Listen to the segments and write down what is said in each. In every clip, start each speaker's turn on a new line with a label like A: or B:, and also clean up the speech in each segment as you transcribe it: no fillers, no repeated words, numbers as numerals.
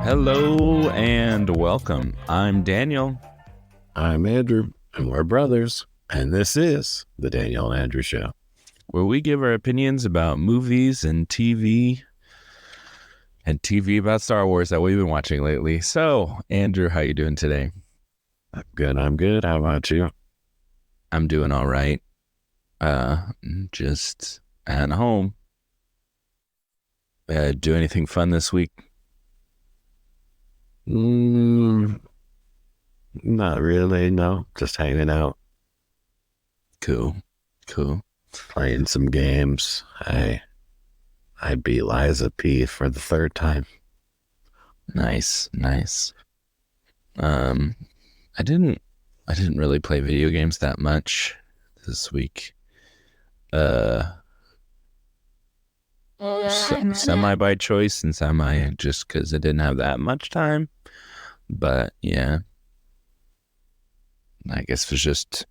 A: Hello and welcome. I'm Daniel.
B: I'm Andrew, and we're brothers, and this is the Daniel and Andrew Show,
A: where we give our opinions about movies and TV about Star Wars that we've been watching lately. So, Andrew, how you doing today?
B: I'm good. How about you?
A: I'm doing all right. Just at home. Do anything fun this week?
B: Not really, no. Just hanging out.
A: Cool.
B: Playing some games. I beat Liza P for the third time.
A: Nice. I didn't really play video games that much this week. Semi by choice and semi just because I didn't have that much time. But yeah, I guess it was just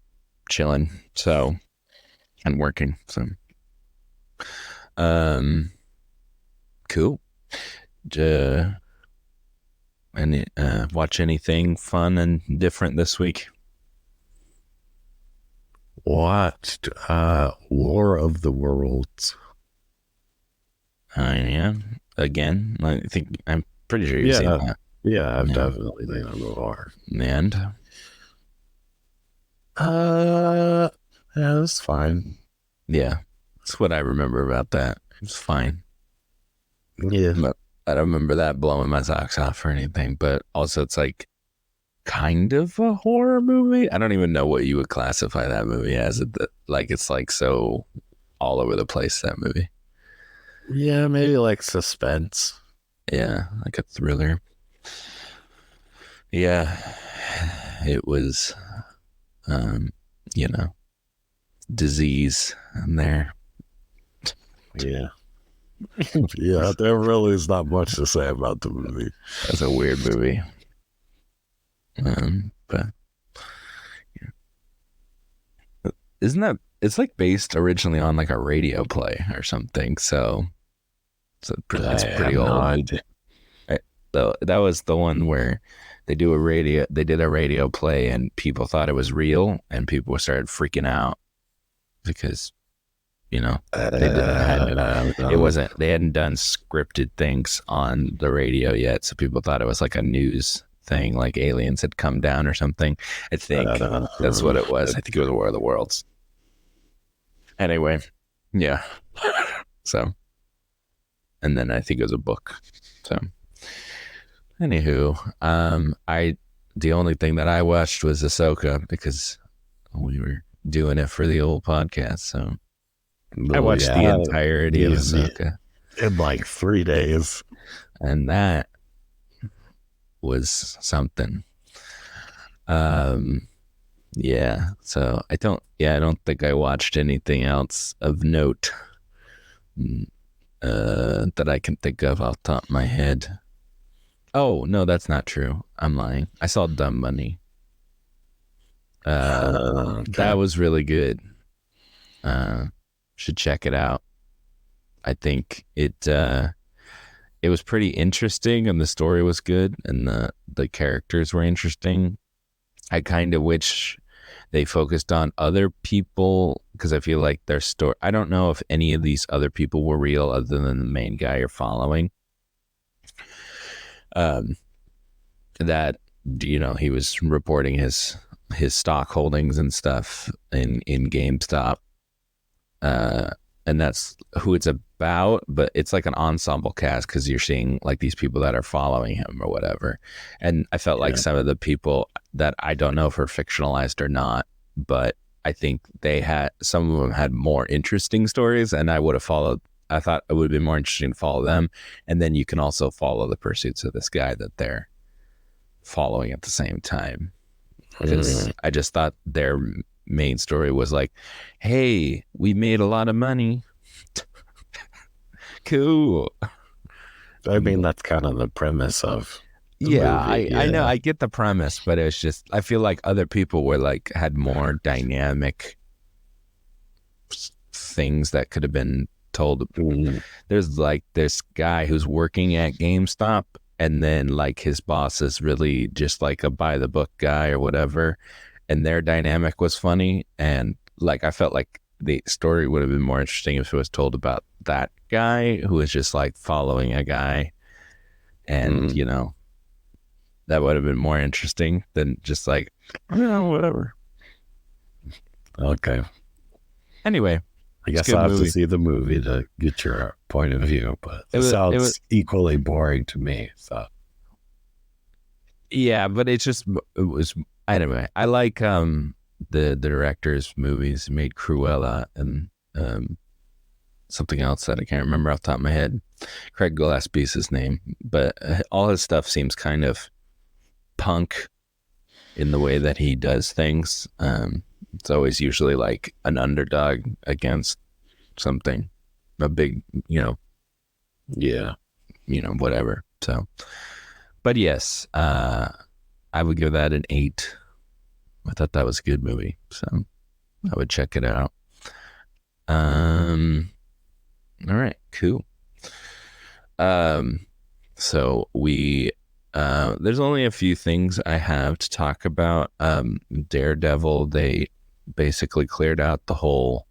A: chilling. So, and working. So, cool. Watch anything fun and different this week?
B: Watched War of the Worlds.
A: Yeah. Again, I'm pretty sure you've seen that.
B: Yeah, I've definitely seen it before.
A: And
B: yeah, it was fine.
A: Yeah, that's what I remember about that. It was fine.
B: Yeah,
A: but I don't remember that blowing my socks off or anything. But also, it's like kind of a horror movie. I don't even know what you would classify that movie as. It's like so all over the place, that movie.
B: Yeah, maybe like suspense.
A: Yeah, like a thriller. Yeah, it was, disease in there.
B: Yeah. Yeah, there really is not much to say about the movie.
A: That's a weird movie. But yeah. Isn't that, it's like based originally on like a radio play or something. So it's pretty old. That was the one where they did a radio play and people thought it was real and people started freaking out because, they hadn't done scripted things on the radio yet. So people thought it was like a news thing, like aliens had come down or something. I think that's what it was. I think it was War of the Worlds. Anyway, yeah. So, and then I think it was a book. So, anywho, the only thing that I watched was Ahsoka because we were doing it for the old podcast. So I watched the entirety of Ahsoka
B: in like 3 days,
A: and that was something. Yeah. So I don't think I watched anything else of note that I can think of off the top of my head. Oh, no, that's not true. I'm lying. I saw Dumb Money.
B: Okay.
A: That was really good. Should check it out. I think it was pretty interesting and the story was good and the characters were interesting. I kind of wish they focused on other people because I feel like their story, I don't know if any of these other people were real other than the main guy you're following. That he was reporting his stock holdings and stuff in GameStop, and that's who it's about. But it's like an ensemble cast because you're seeing like these people that are following him or whatever. And I felt like some of the people that I don't know if are fictionalized or not, but I think some of them had more interesting stories, and I would have followed. I thought it would have been more interesting to follow them. And then you can also follow the pursuits of this guy that they're following at the same time. Because I just thought their main story was like, hey, we made a lot of money. Cool.
B: I mean, that's kind of the premise of the
A: movie. I know, I get the premise, but it's just, I feel like other people were like, had more dynamic things that could have been told. There's like this guy who's working at GameStop and then like his boss is really just like a by the book guy or whatever, and their dynamic was funny, and like I felt like the story would have been more interesting if it was told about that guy who was just like following a guy, and
B: Mm,
A: that would have been more interesting than just like, whatever.
B: okay.
A: Anyway,
B: I
A: it's a
B: guess
A: good
B: I'll have to
A: movie.
B: see the movie to get your point of view, but
A: It
B: it
A: was
B: sounds equally boring to me. So,
A: Yeah, but it was anyway. I like the director's movies. He made Cruella and something else that I can't remember off the top of my head. Craig Gillespie's his name, but all his stuff seems kind of punk in the way that he does things. It's always usually like an underdog against something, a big,
B: yeah.
A: whatever. So, but yes, I would give that an 8. I thought that was a good movie, so I would check it out. All right, cool. Um, so there's only a few things I have to talk about. Daredevil, they basically cleared out the whole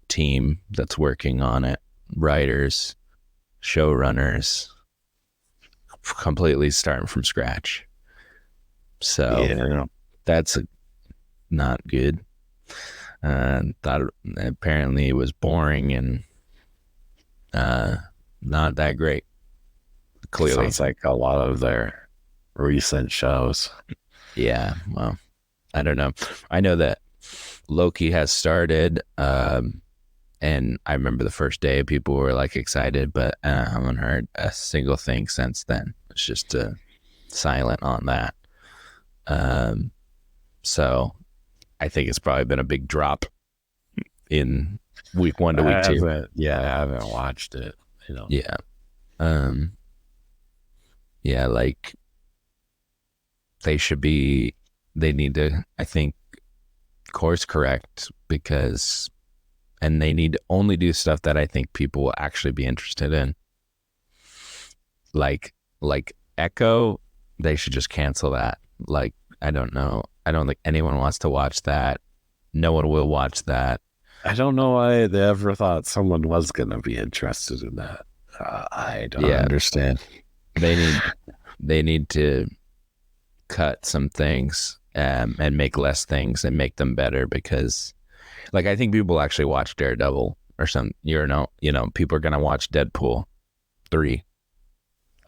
A: team that's working on it, writers, showrunners, completely starting from scratch. So
B: Yeah.
A: that's not good. Thought apparently it was boring and not that great. Clearly,
B: Sounds like a lot of their recent shows.
A: yeah. Well, I don't know. I know that Loki has started, and I remember the first day people were like excited, but I haven't heard a single thing since then. It's just silent on that. Um, so I think it's probably been a big drop in week 1 to week 2.
B: I haven't watched it.
A: Yeah. Um, yeah, like they need to, I think, course correct and they need to only do stuff that I think people will actually be interested in. Like Echo, they should just cancel that. Like, I don't know. I don't think anyone wants to watch that. No one will watch that.
B: I don't know why they ever thought someone was going to be interested in that. I don't
A: Yeah,
B: understand.
A: they need to cut some things and make less things and make them better, because like I think people actually watch Daredevil or some people are gonna watch Deadpool 3.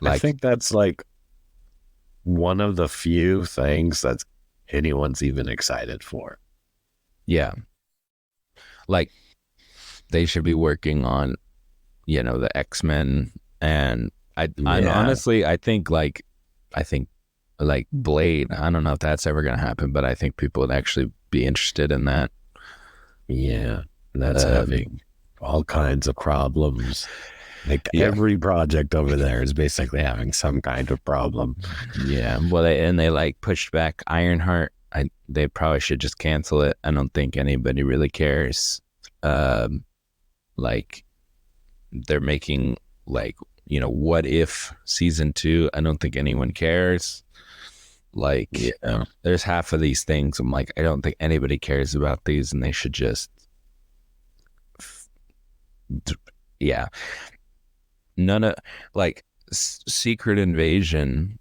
B: I
A: Like,
B: think that's like one of the few things that anyone's even excited for.
A: yeah, like they should be working on the X-Men, and I
B: Yeah.
A: honestly I think like Blade. I don't know if that's ever gonna happen, but I think people would actually be interested in that.
B: Yeah. That's
A: Um,
B: having all kinds of problems. Like
A: yeah,
B: every project over there is basically having some kind of problem.
A: yeah. Well, they like pushed back Ironheart. They probably should just cancel it. I don't think anybody really cares. Like they're making like what if season 2. I don't think anyone cares. Like,
B: Yeah.
A: there's half of these things I'm like, I don't think anybody cares about these, and they should just yeah. None of like Secret Invasion,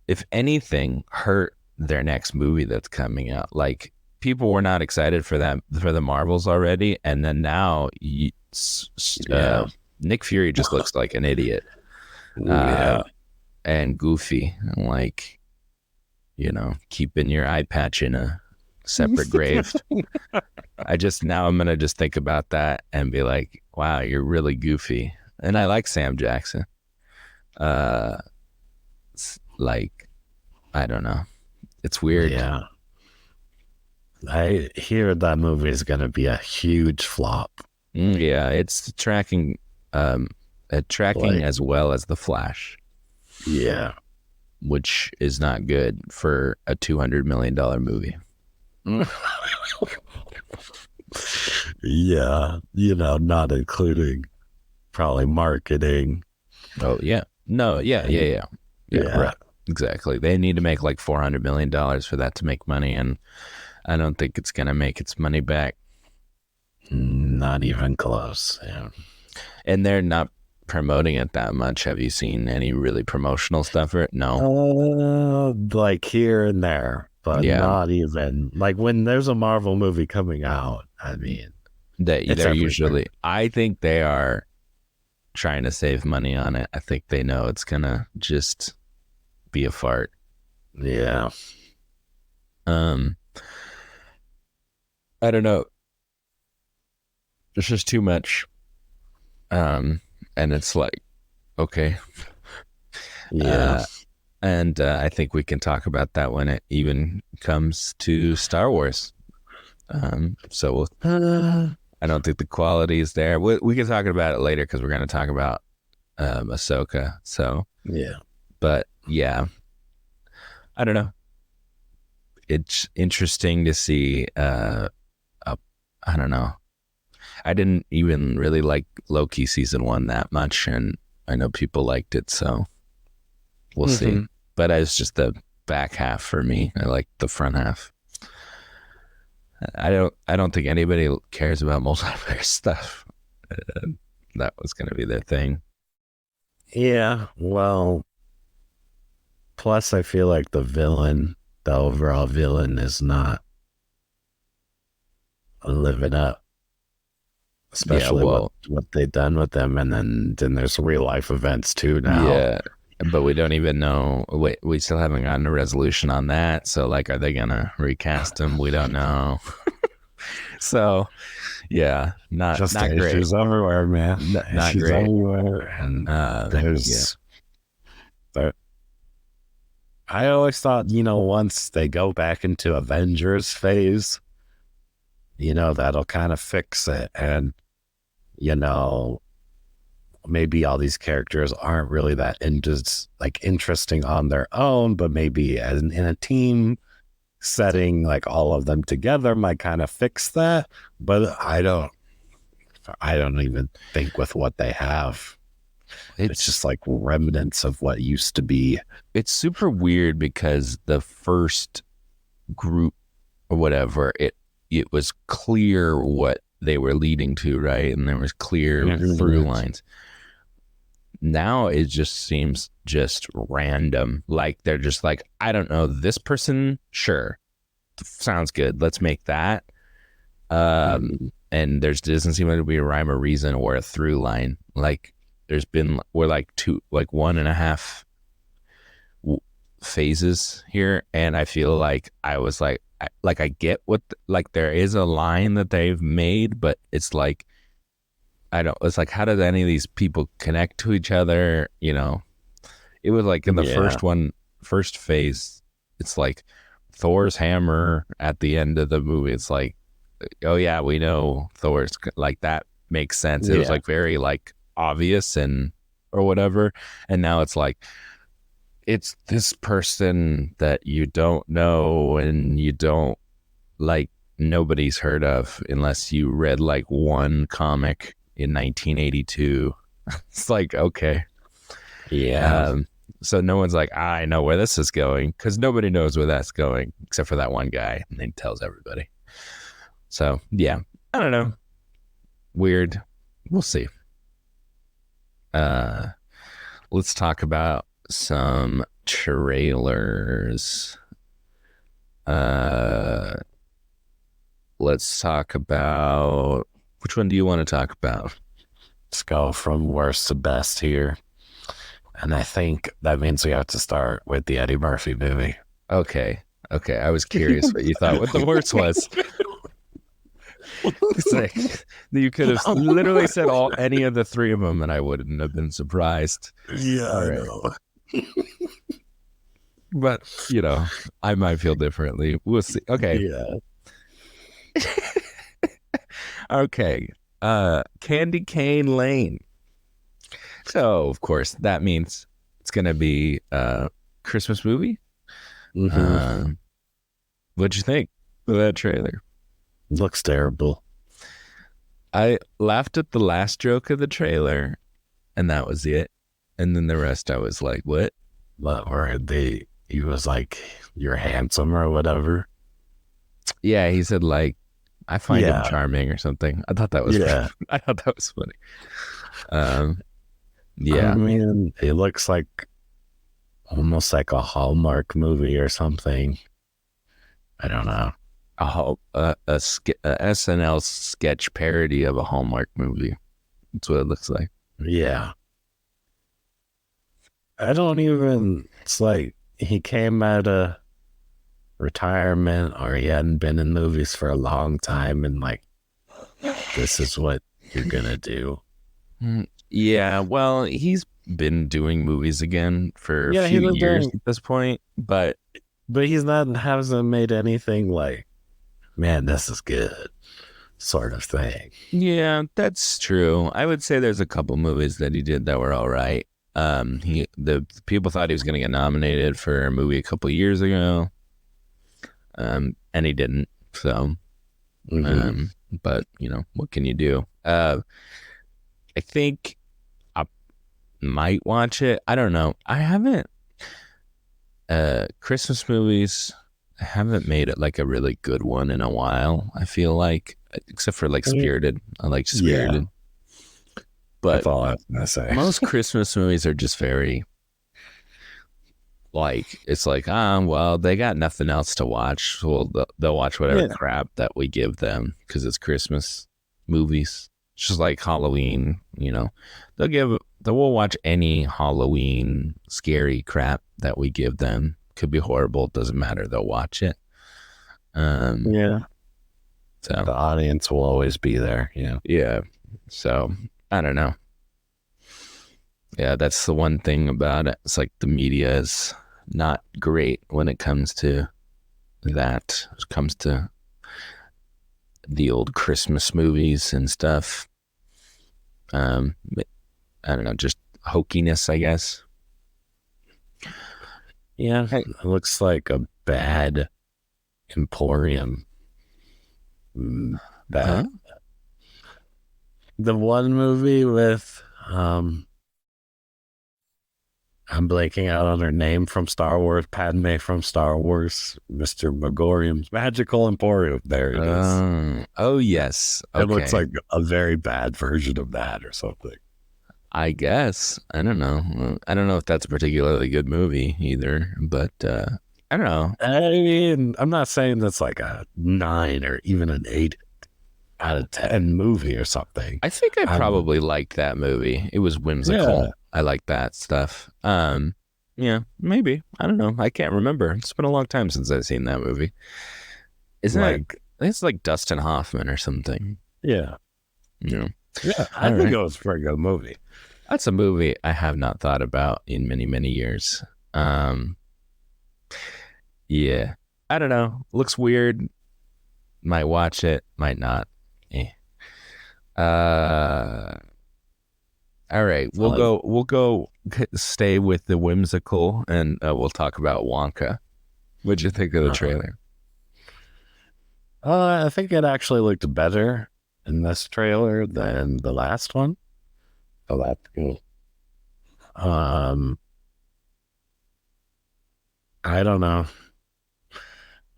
A: if anything, hurt their next movie that's coming out. Like, people were not excited for that, for the Marvels already, and then now
B: Yeah.
A: Nick Fury just looks like an idiot,
B: Yeah.
A: and goofy, and like, keeping your eye patch in a separate grave. I'm gonna just think about that and be like, wow, you're really goofy. And I like Sam Jackson. Like, I don't know. It's weird.
B: Yeah. I hear that movie is going to be a huge flop.
A: Yeah, it's tracking
B: Like,
A: as well as The Flash,
B: yeah.
A: which is not good for a $200 million movie.
B: Yeah. Not including probably marketing.
A: Oh, yeah. No, yeah, yeah, yeah, yeah,
B: Yeah,
A: right, exactly. They need to make like $400 million for that to make money, and I don't think it's gonna make its money back.
B: not even close. Yeah.
A: And they're not promoting it that much. Have you seen any really promotional stuff for it? No.
B: Like here and there, but
A: Yeah,
B: not even like when there's a Marvel movie coming out. I mean, it's
A: they're
B: everywhere.
A: usually. I think they are trying to save money on it. I think they know it's gonna just be a fart.
B: Yeah.
A: Um, I don't know. There's just too much. Um, and it's like okay.
B: Yeah.
A: Uh, and I think we can talk about that when it even comes to Star Wars. So I don't think the quality is there. We can talk about it later because we're going to talk about Ahsoka. So,
B: Yeah.
A: but yeah, I don't know. It's interesting to see. A, I don't know. I didn't even really like Loki season one that much, and I know people liked it, so we'll see.
B: Hmm.
A: But it's just the back half for me. I like the front half. I don't think anybody cares about multiverse stuff. That was going to be their thing.
B: Yeah. Well, plus I feel like the overall villain is not living up,
A: Yeah,
B: especially
A: well,
B: what they've done with them. And then there's real life events too now.
A: yeah, but we don't even know. Wait, we still haven't gotten a resolution on that. So, like, are they gonna recast him? We don't know. So, yeah,
B: Just
A: not great.
B: issues everywhere, man.
A: Not
B: Issues
A: great.
B: everywhere. And
A: Yeah,
B: there's there, I always thought, once they go back into Avengers phase, that'll kind of fix it. And, you know, maybe all these characters aren't really that interesting on their own, but maybe in a team setting, like all of them together might kind of fix that. But I don't even think with what they have. It's
A: it's
B: just like remnants of what used to be.
A: it's super weird because the first group or whatever it was clear what they were leading to, right? And there was clear through lines. Now it just seems just random. Like they're just like, I don't know, this person, sure, sounds good. Let's make that. And there's doesn't seem to be a rhyme or reason or a through line. Like we're like like one and a half phases here, and I feel like I was like, I get like there is a line that they've made, but it's like I don't. It's like how does any of these people connect to each other? It was like in the
B: Yeah.
A: first phase, it's like Thor's hammer at the end of the movie. It's like, oh yeah, we know Thor's like that makes sense. It was
B: Yeah.
A: like very like obvious and or whatever, and now it's like it's this person that you don't know and you don't like nobody's heard of unless you read like one comic in 1982. It's like okay.
B: Yeah.
A: Um, so no one's like, I know where this is going because nobody knows where that's going except for that one guy, and he tells everybody. So yeah, I don't know. Weird. We'll see. Uh, let's talk about some trailers. Uh, let's talk about which one do you want to talk about?
B: Let's go from worst to best here. And I think that means we have to start with the Eddie Murphy movie.
A: Okay. Okay. I was curious what you thought what the worst was. It's like you could have literally said any of the three of them, and I wouldn't have been surprised.
B: Yeah,
A: All
B: I
A: right,
B: know.
A: but I might feel differently. We'll see. Okay,
B: Yeah.
A: okay. Candy Cane Lane. So of course that means it's gonna be a Christmas movie.
B: Mm-hmm.
A: Uh, what'd you think of that trailer?
B: Looks terrible.
A: I laughed at the last joke of the trailer, and that was it. And then the rest I was like, what?
B: Or he was like, "You're handsome" or whatever.
A: Yeah, he said like, I find him
B: Yeah,
A: charming or something. I thought that was
B: yeah.
A: I thought that was funny. Um,
B: I
A: yeah,
B: mean, it looks like almost like a Hallmark movie or something. I don't know.
A: a SNL sketch parody of a Hallmark movie. That's what it looks like.
B: Yeah, I don't even. It's like he came out of retirement, or he hadn't been in movies for a long time, and like this is what you're gonna do.
A: Yeah, well, he's been doing movies again for a
B: Yeah,
A: few
B: he's been
A: years
B: doing,
A: at this point, but
B: but he's not hasn't made anything like, man, this is good sort of thing.
A: yeah, that's true. I would say there's a couple movies that he did that were all right. The people thought he was going to get nominated for a movie a couple years ago, and he didn't. So,
B: Mm-hmm.
A: but what can you do? I think I might watch it. I don't know. I haven't. Christmas movies. I haven't made it like a really good one in a while. I feel like, except for like Spirited. I like
B: Yeah,
A: Spirited, but
B: that's all I was gonna say.
A: most Christmas movies are just very like it's like well they got nothing else to watch, so they'll watch whatever
B: Yeah,
A: crap that we give them because it's Christmas movies. It's just like Halloween, they will watch any Halloween scary crap that we give them. Could be horrible, doesn't matter. They'll watch it. Um,
B: yeah.
A: so
B: The audience will always be there. Yeah.
A: yeah, so I don't know. Yeah, that's the one thing about it. It's like the media is not great when it comes to that. It comes to the old Christmas movies and stuff. Um, I don't know, just hokiness, I guess.
B: Yeah,
A: Hey,
B: it looks like a bad Emporium.
A: huh?
B: That the one movie with I'm blanking out on her name from Star Wars, Padme from Star Wars, Mr. Megorium's Magical Emporium. There it is.
A: Oh yes.
B: It looks
A: Okay.
B: like a very bad version of that or something.
A: I guess. I don't know. I don't know if that's a particularly good movie either, but I don't know.
B: I mean, I'm not saying that's like a 9 or even an 8 out of 10 movie or something.
A: I think I
B: Um,
A: probably liked that movie. It was whimsical.
B: yeah,
A: I like that stuff. Yeah, maybe. I don't know. I can't remember. It's been a long time since I've seen that movie. Isn't it?
B: like,
A: It's like Dustin Hoffman or something.
B: yeah,
A: You know.
B: yeah. I
A: All
B: think
A: right.
B: it was a pretty good movie.
A: That's a movie I have not thought about in many, many years. Yeah. I don't know. Looks weird. Might watch it, might not. Eh. Uh all right. We'll
B: Uh,
A: go stay with the whimsical and we'll talk about Wonka. What'd you think of the
B: uh,
A: trailer?
B: I think it actually looked better in this trailer than the last one. So that's cool. Um, I don't know.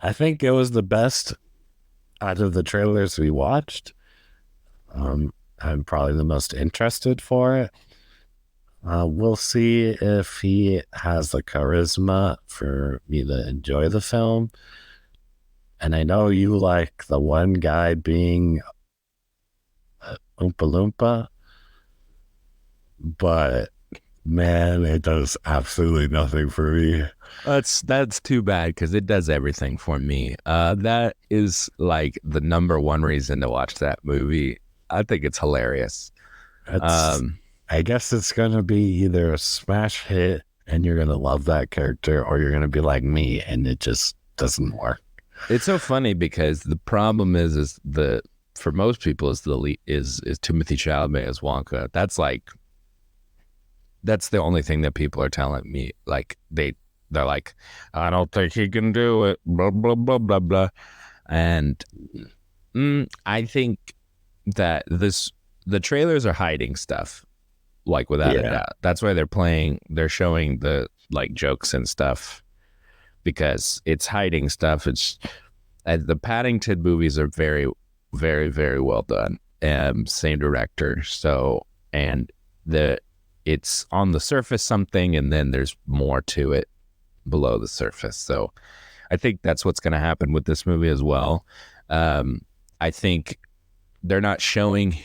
B: I think it was the best out of the trailers we watched. I'm probably the most interested for it. We'll see if he has the charisma for me to enjoy the film. And I know you like the one guy being Oompa Loompa, but man, it does absolutely nothing for me.
A: That's too bad because it does everything for me. That is like the number one reason to watch that movie. I think it's hilarious.
B: It's,
A: Um,
B: I guess it's going to be either a smash hit and you're going to love that character, or you're going to be like me and it just doesn't work.
A: it's so funny because the problem is the for most people is the lead, is Timothy Chalamet as Wonka. That's the only thing that people are telling me. Like they're like, I don't think he can do it. Blah blah blah blah blah. And I think that the trailers are hiding stuff. like without a
B: Yeah.
A: doubt. That's why they're showing the like jokes and stuff because it's hiding stuff. It's the Paddington movies are very, very, very well done. Same director, so and the it's on the surface something, and then there's more to it below the surface. So I think that's what's going to happen with this movie as well. Um, I think they're not showing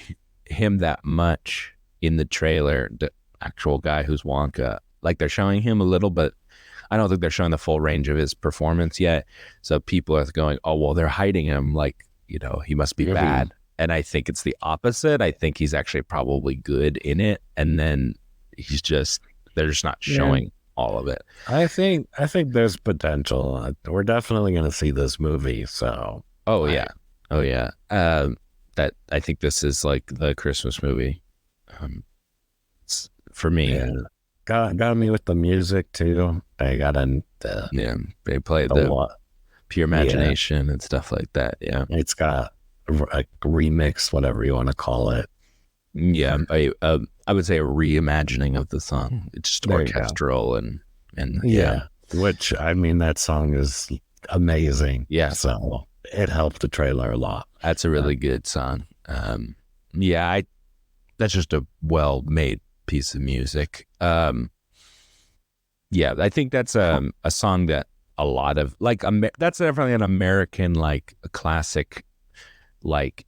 A: him that much in the trailer. The actual guy who's Wonka, like they're showing him a little, but I don't think they're showing the full range of his performance yet. So people are going, oh, well, they're hiding him. Like, he must be bad. And I think it's the opposite. I think he's actually probably good in it. And then they're just not showing all of it.
B: I think there's potential. We're definitely going to see this movie. So,
A: oh yeah. That I think this is like the Christmas movie for me.
B: Yeah. Got me with the music too. They got
A: they played the Pure Imagination and stuff like that. Yeah,
B: it's got a remix, whatever you want to call it.
A: Yeah, I would say a reimagining of the song. It's just orchestral and
B: which I mean that song is amazing.
A: Yeah,
B: so it helped the trailer a lot.
A: That's a really good song. That's just a well-made piece of music. I think that's a song that a lot of like that's definitely an American like a classic. Like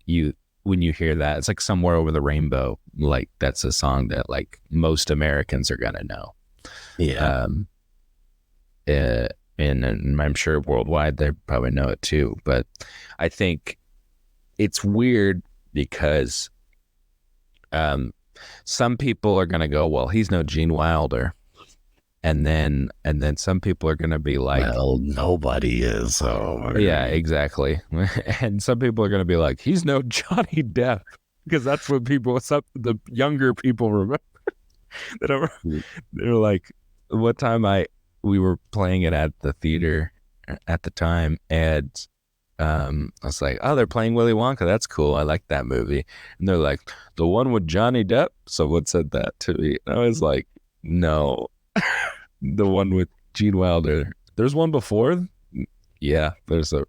A: when you hear that, it's like Somewhere Over the Rainbow. Like that's a song that like most Americans are gonna know.
B: Yeah.
A: And I'm sure worldwide they probably know it too. But I think it's weird because some people are gonna go, well, he's no Gene Wilder. And then some people are going to be like,
B: well, nobody is. So
A: yeah, exactly. And some people are going to be like, he's no Johnny Depp, because that's what the younger people remember. They're like, what time we were playing it at the theater at the time, and I was like, oh, they're playing Willy Wonka. That's cool. I like that movie. And they're like, the one with Johnny Depp. Someone said that to me. And I was like, no. The one with Gene Wilder. There's one before. Yeah, there's an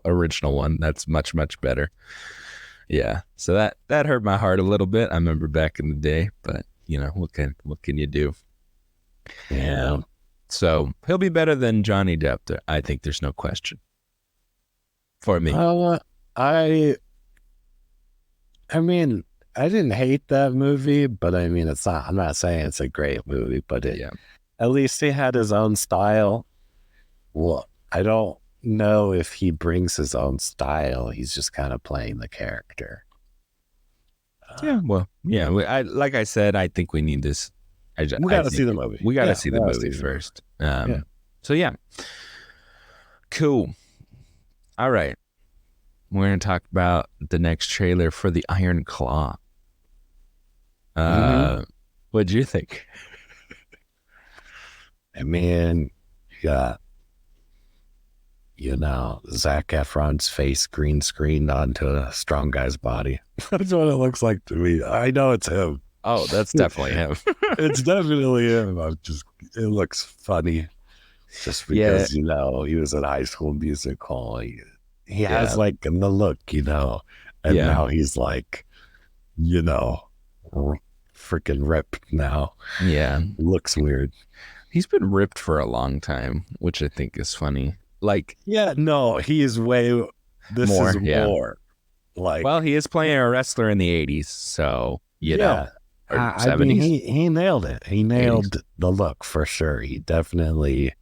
A: original one that's much, much better. Yeah, so that hurt my heart a little bit. I remember back in the day, but what can you do?
B: Yeah.
A: So he'll be better than Johnny Depp. I think there's no question. For me,
B: I mean, I didn't hate that movie, but I mean, I'm not saying it's a great movie, but at least he had his own style. Well, I don't know if he brings his own style. He's just kind of playing the character.
A: Like I said, I think we need this.
B: We got to see the movie.
A: We got to see the movie first. So yeah. Cool. All right. We're going to talk about the next trailer for the Iron Claw. What'd you think?
B: I mean, Zac Efron's face green screened onto a strong guy's body. That's what it looks like to me. I know it's him.
A: Oh, that's definitely him.
B: It's definitely him. It looks funny. Just because, he was in High School Musical. He has like the look, and now he's like, freaking ripped now.
A: Yeah.
B: Looks weird.
A: He's been ripped for a long time, which I think is funny. Like,
B: he is way. This more, is more. Like,
A: well, he is playing a wrestler in the 80s, so or 70s.
B: I mean, he nailed it. He nailed 80s. The look for sure. He definitely.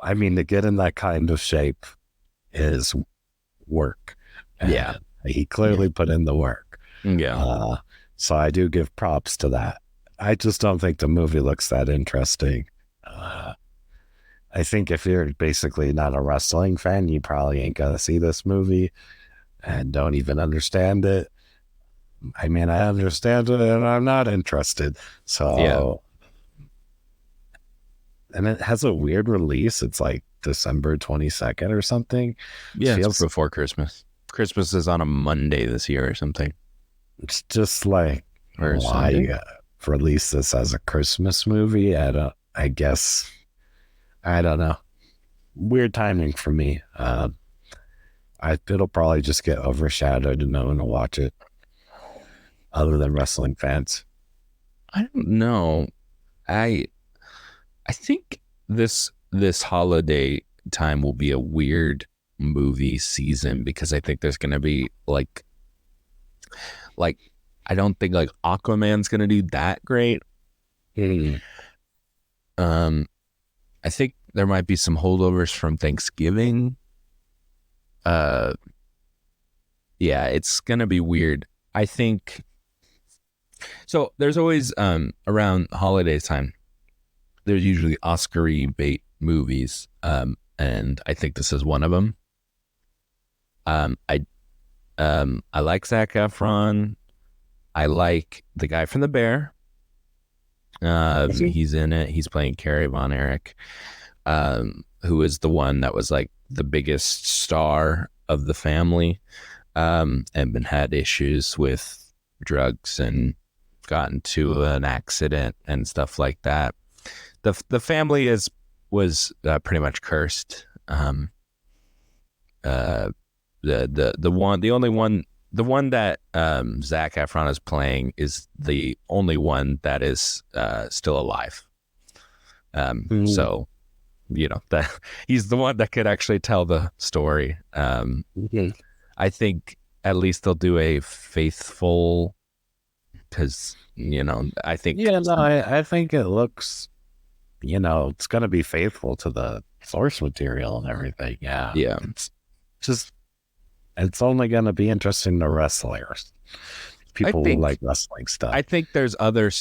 B: I mean, to get in that kind of shape is work. And he clearly put in the work.
A: Yeah.
B: So I do give props to that. I just don't think the movie looks that interesting. I think if you're basically not a wrestling fan, you probably ain't gonna see this movie and don't even understand it. I mean, I understand it and I'm not interested. So, and it has a weird release. It's like December 22nd or something.
A: Yeah, it's before Christmas. Christmas is on a Monday this year or something.
B: It's just like,
A: or
B: why? release this as a Christmas movie. I guess, I don't know. Weird timing for me. It'll probably just get overshadowed and no one will watch it other than wrestling fans.
A: I don't know. I I think this holiday time will be a weird movie season because I think there's going to be like I don't think like Aquaman's going to do that great.
B: Mm.
A: Um I think there might be some holdovers from Thanksgiving. Uh yeah, it's going to be weird. I think so there's always around holiday time there's usually Oscar-y bait movies, and I think this is one of them. Um, I I like Zac Efron. I like the guy from The Bear. He's in it. He's playing Carrie Von Erich, who is the one that was like the biggest star of the family, and been had issues with drugs and got into an accident and stuff like that. The family was pretty much cursed. Uh, the one that Zac Efron is playing is the only one that is still alive.
B: Mm.
A: So that he's the one that could actually tell the story.
B: Okay.
A: I think at least they'll do a faithful because I think
B: Yeah, no, I think it looks, it's going to be faithful to the source material and everything. Yeah.
A: yeah.
B: It's just, it's only going to be interesting to wrestlers.
A: I
B: People will
A: think
B: like wrestling stuff.
A: I think there's other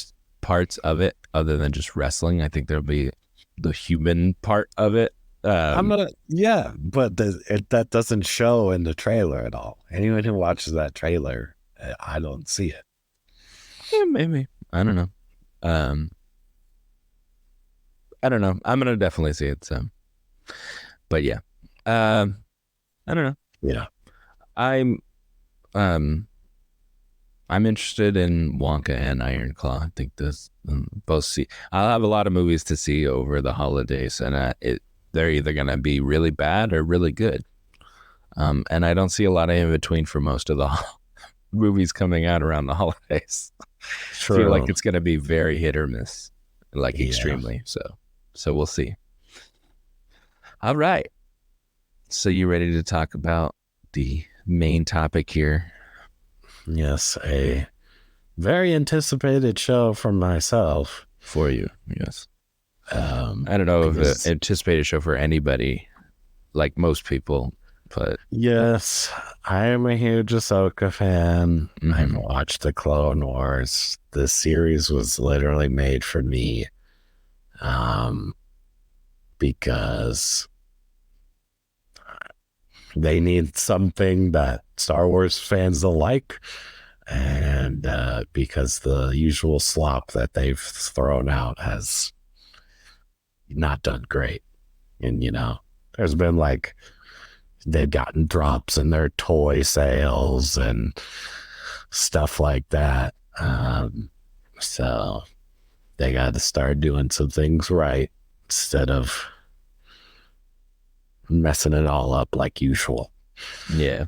A: parts of it other than just wrestling. I think there'll be the human part of it.
B: Yeah, but that doesn't show in the trailer at all. Anyone who watches that trailer, I don't see it.
A: Yeah, maybe. I don't know. I don't know. I'm gonna definitely see it. So, but yeah, I don't know.
B: Yeah.
A: I'm um I'm interested in Wonka and Iron Claw. I think this both see. I'll have a lot of movies to see over the holidays, and they're either gonna be really bad or really good. And I don't see a lot of in between for most of the movies coming out around the holidays. I feel like it's gonna be very hit or miss, like extremely. So we'll see. All right. So you ready to talk about the main topic here?
B: Yes, a very anticipated show from myself.
A: For you, yes.
B: I
A: don't know if an anticipated show for anybody, like most people, but
B: yes, I am a huge Ahsoka fan.
A: Mhm.
B: I've watched the Clone Wars. This series was literally made for me, because they need something that Star Wars fans don't like, and because the usual slop that they've thrown out has not done great. And there's been like, they've gotten drops in their toy sales and stuff like that. So they got to start doing some things right instead of messing it all up like usual.
A: yeah.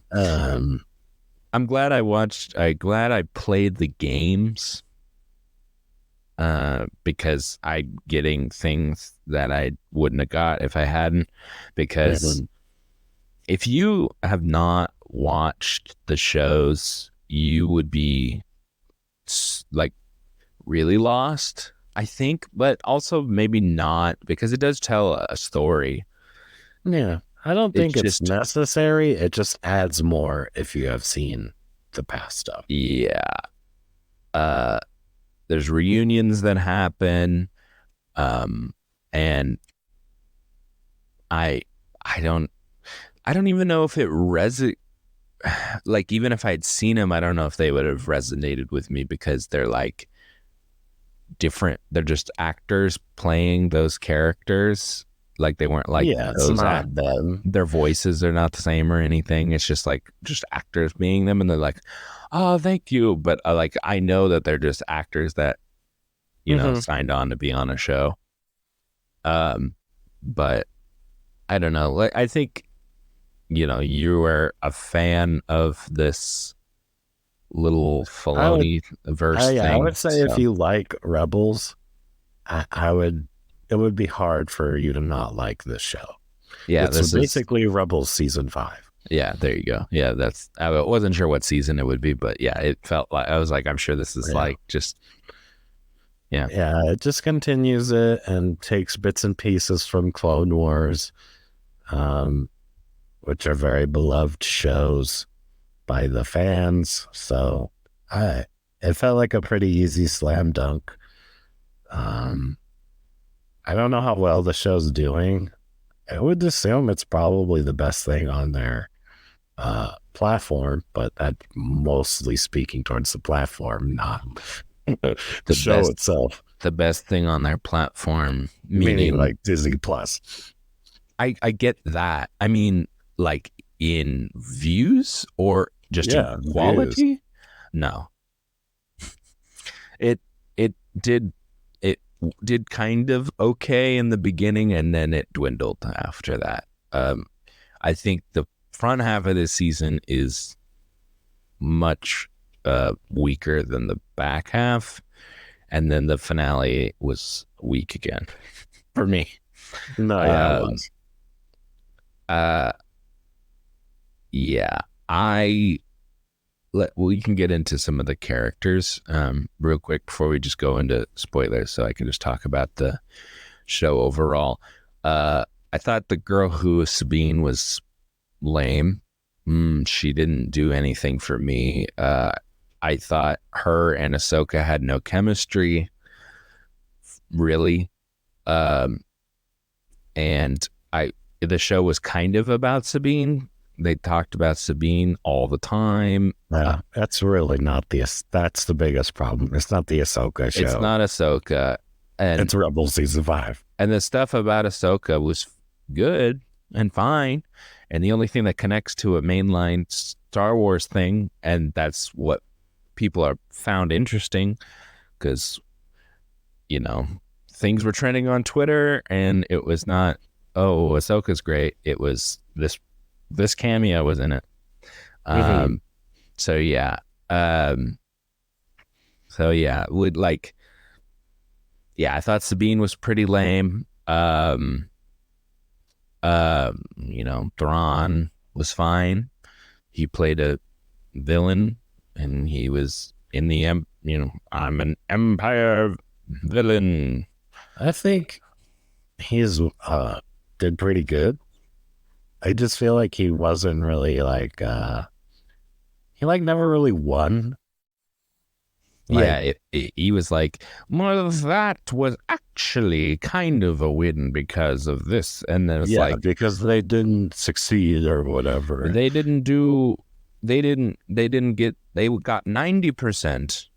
A: I'm glad I played the games, because I'm getting things that I wouldn't have got if I hadn't. Because if you have not watched the shows, you would be like really lost, I think, but also maybe not, because it does tell a story.
B: Yeah. I don't think it's necessary. It just adds more if you have seen the past stuff.
A: Yeah. There's reunions that happen. And I don't even know if it like, even if I'd seen them, I don't know if they would have resonated with me, because they're like different. They're just actors playing those characters. Like, they weren't like,
B: it's not them.
A: Their voices are not the same or anything. It's just like actors being them, and they're like, oh, thank you. But like, I know that they're just actors that
B: Hmm.
A: signed on to be on a show. Um, but I don't know. Like, I think, you were a fan of this little
B: I would,
A: Filoni verse
B: I would
A: thing.
B: say if
A: So
B: you like Rebels, I would. It would be hard for you to not like this show.
A: yeah,
B: It's
A: this is,
B: basically Rebels season 5.
A: yeah, there you go. Yeah, I wasn't sure what season it would be, but yeah, it felt like, I was like, I'm sure this is
B: Yeah.
A: like just, yeah,
B: Yeah, it just continues it and takes bits and pieces from Clone Wars, um, which are very beloved shows by the fans. So I it felt like a pretty easy slam dunk. Um, I don't know how well the show's doing. I would assume it's probably the best thing on their platform, but that mostly speaking towards the platform, not the
A: the
B: show
A: best,
B: itself.
A: the best thing on their platform,
B: Meaning
A: meaning
B: like Disney Plus.
A: I get that. I mean, like in views or just in
B: Yeah, views.
A: quality? No. It it did it did kind of okay in the beginning, and then it dwindled after that. I think the front half of this season is much weaker than the back half, and then the finale was weak again for me.
B: No, yeah, it
A: Um,
B: was.
A: uh, yeah, we can get into some of the characters real quick before we just go into spoilers, so I can just talk about the show overall. I thought the girl who was Sabine was lame. She didn't do anything for me. I thought her and Ahsoka had no chemistry, really. Um, and the show was kind of about Sabine. They talked about Sabine all the time.
B: Yeah, that's really not that's the biggest problem. It's not the Ahsoka
A: It's
B: show.
A: not Ahsoka, and
B: It's Rebels season 5.
A: and the stuff about Ahsoka was good and fine, and the only thing that connects to a mainline Star Wars thing, and that's what people are found interesting, because you know things were trending on Twitter, and it was not, oh, Ahsoka's great. It was this cameo was in it.
B: Mm-hmm.
A: Um, so yeah, um, would like, yeah, I thought Sabine was pretty lame. Thrawn was fine. He played a villain, and he was in the I'm an Empire villain.
B: I think he's did pretty good. I just feel like he wasn't really like he like never really won. Like
A: Yeah, he was like, well, that was actually kind of a win because of this, and then it's
B: yeah,
A: like
B: because they didn't succeed or whatever.
A: they didn't do, they got 90%,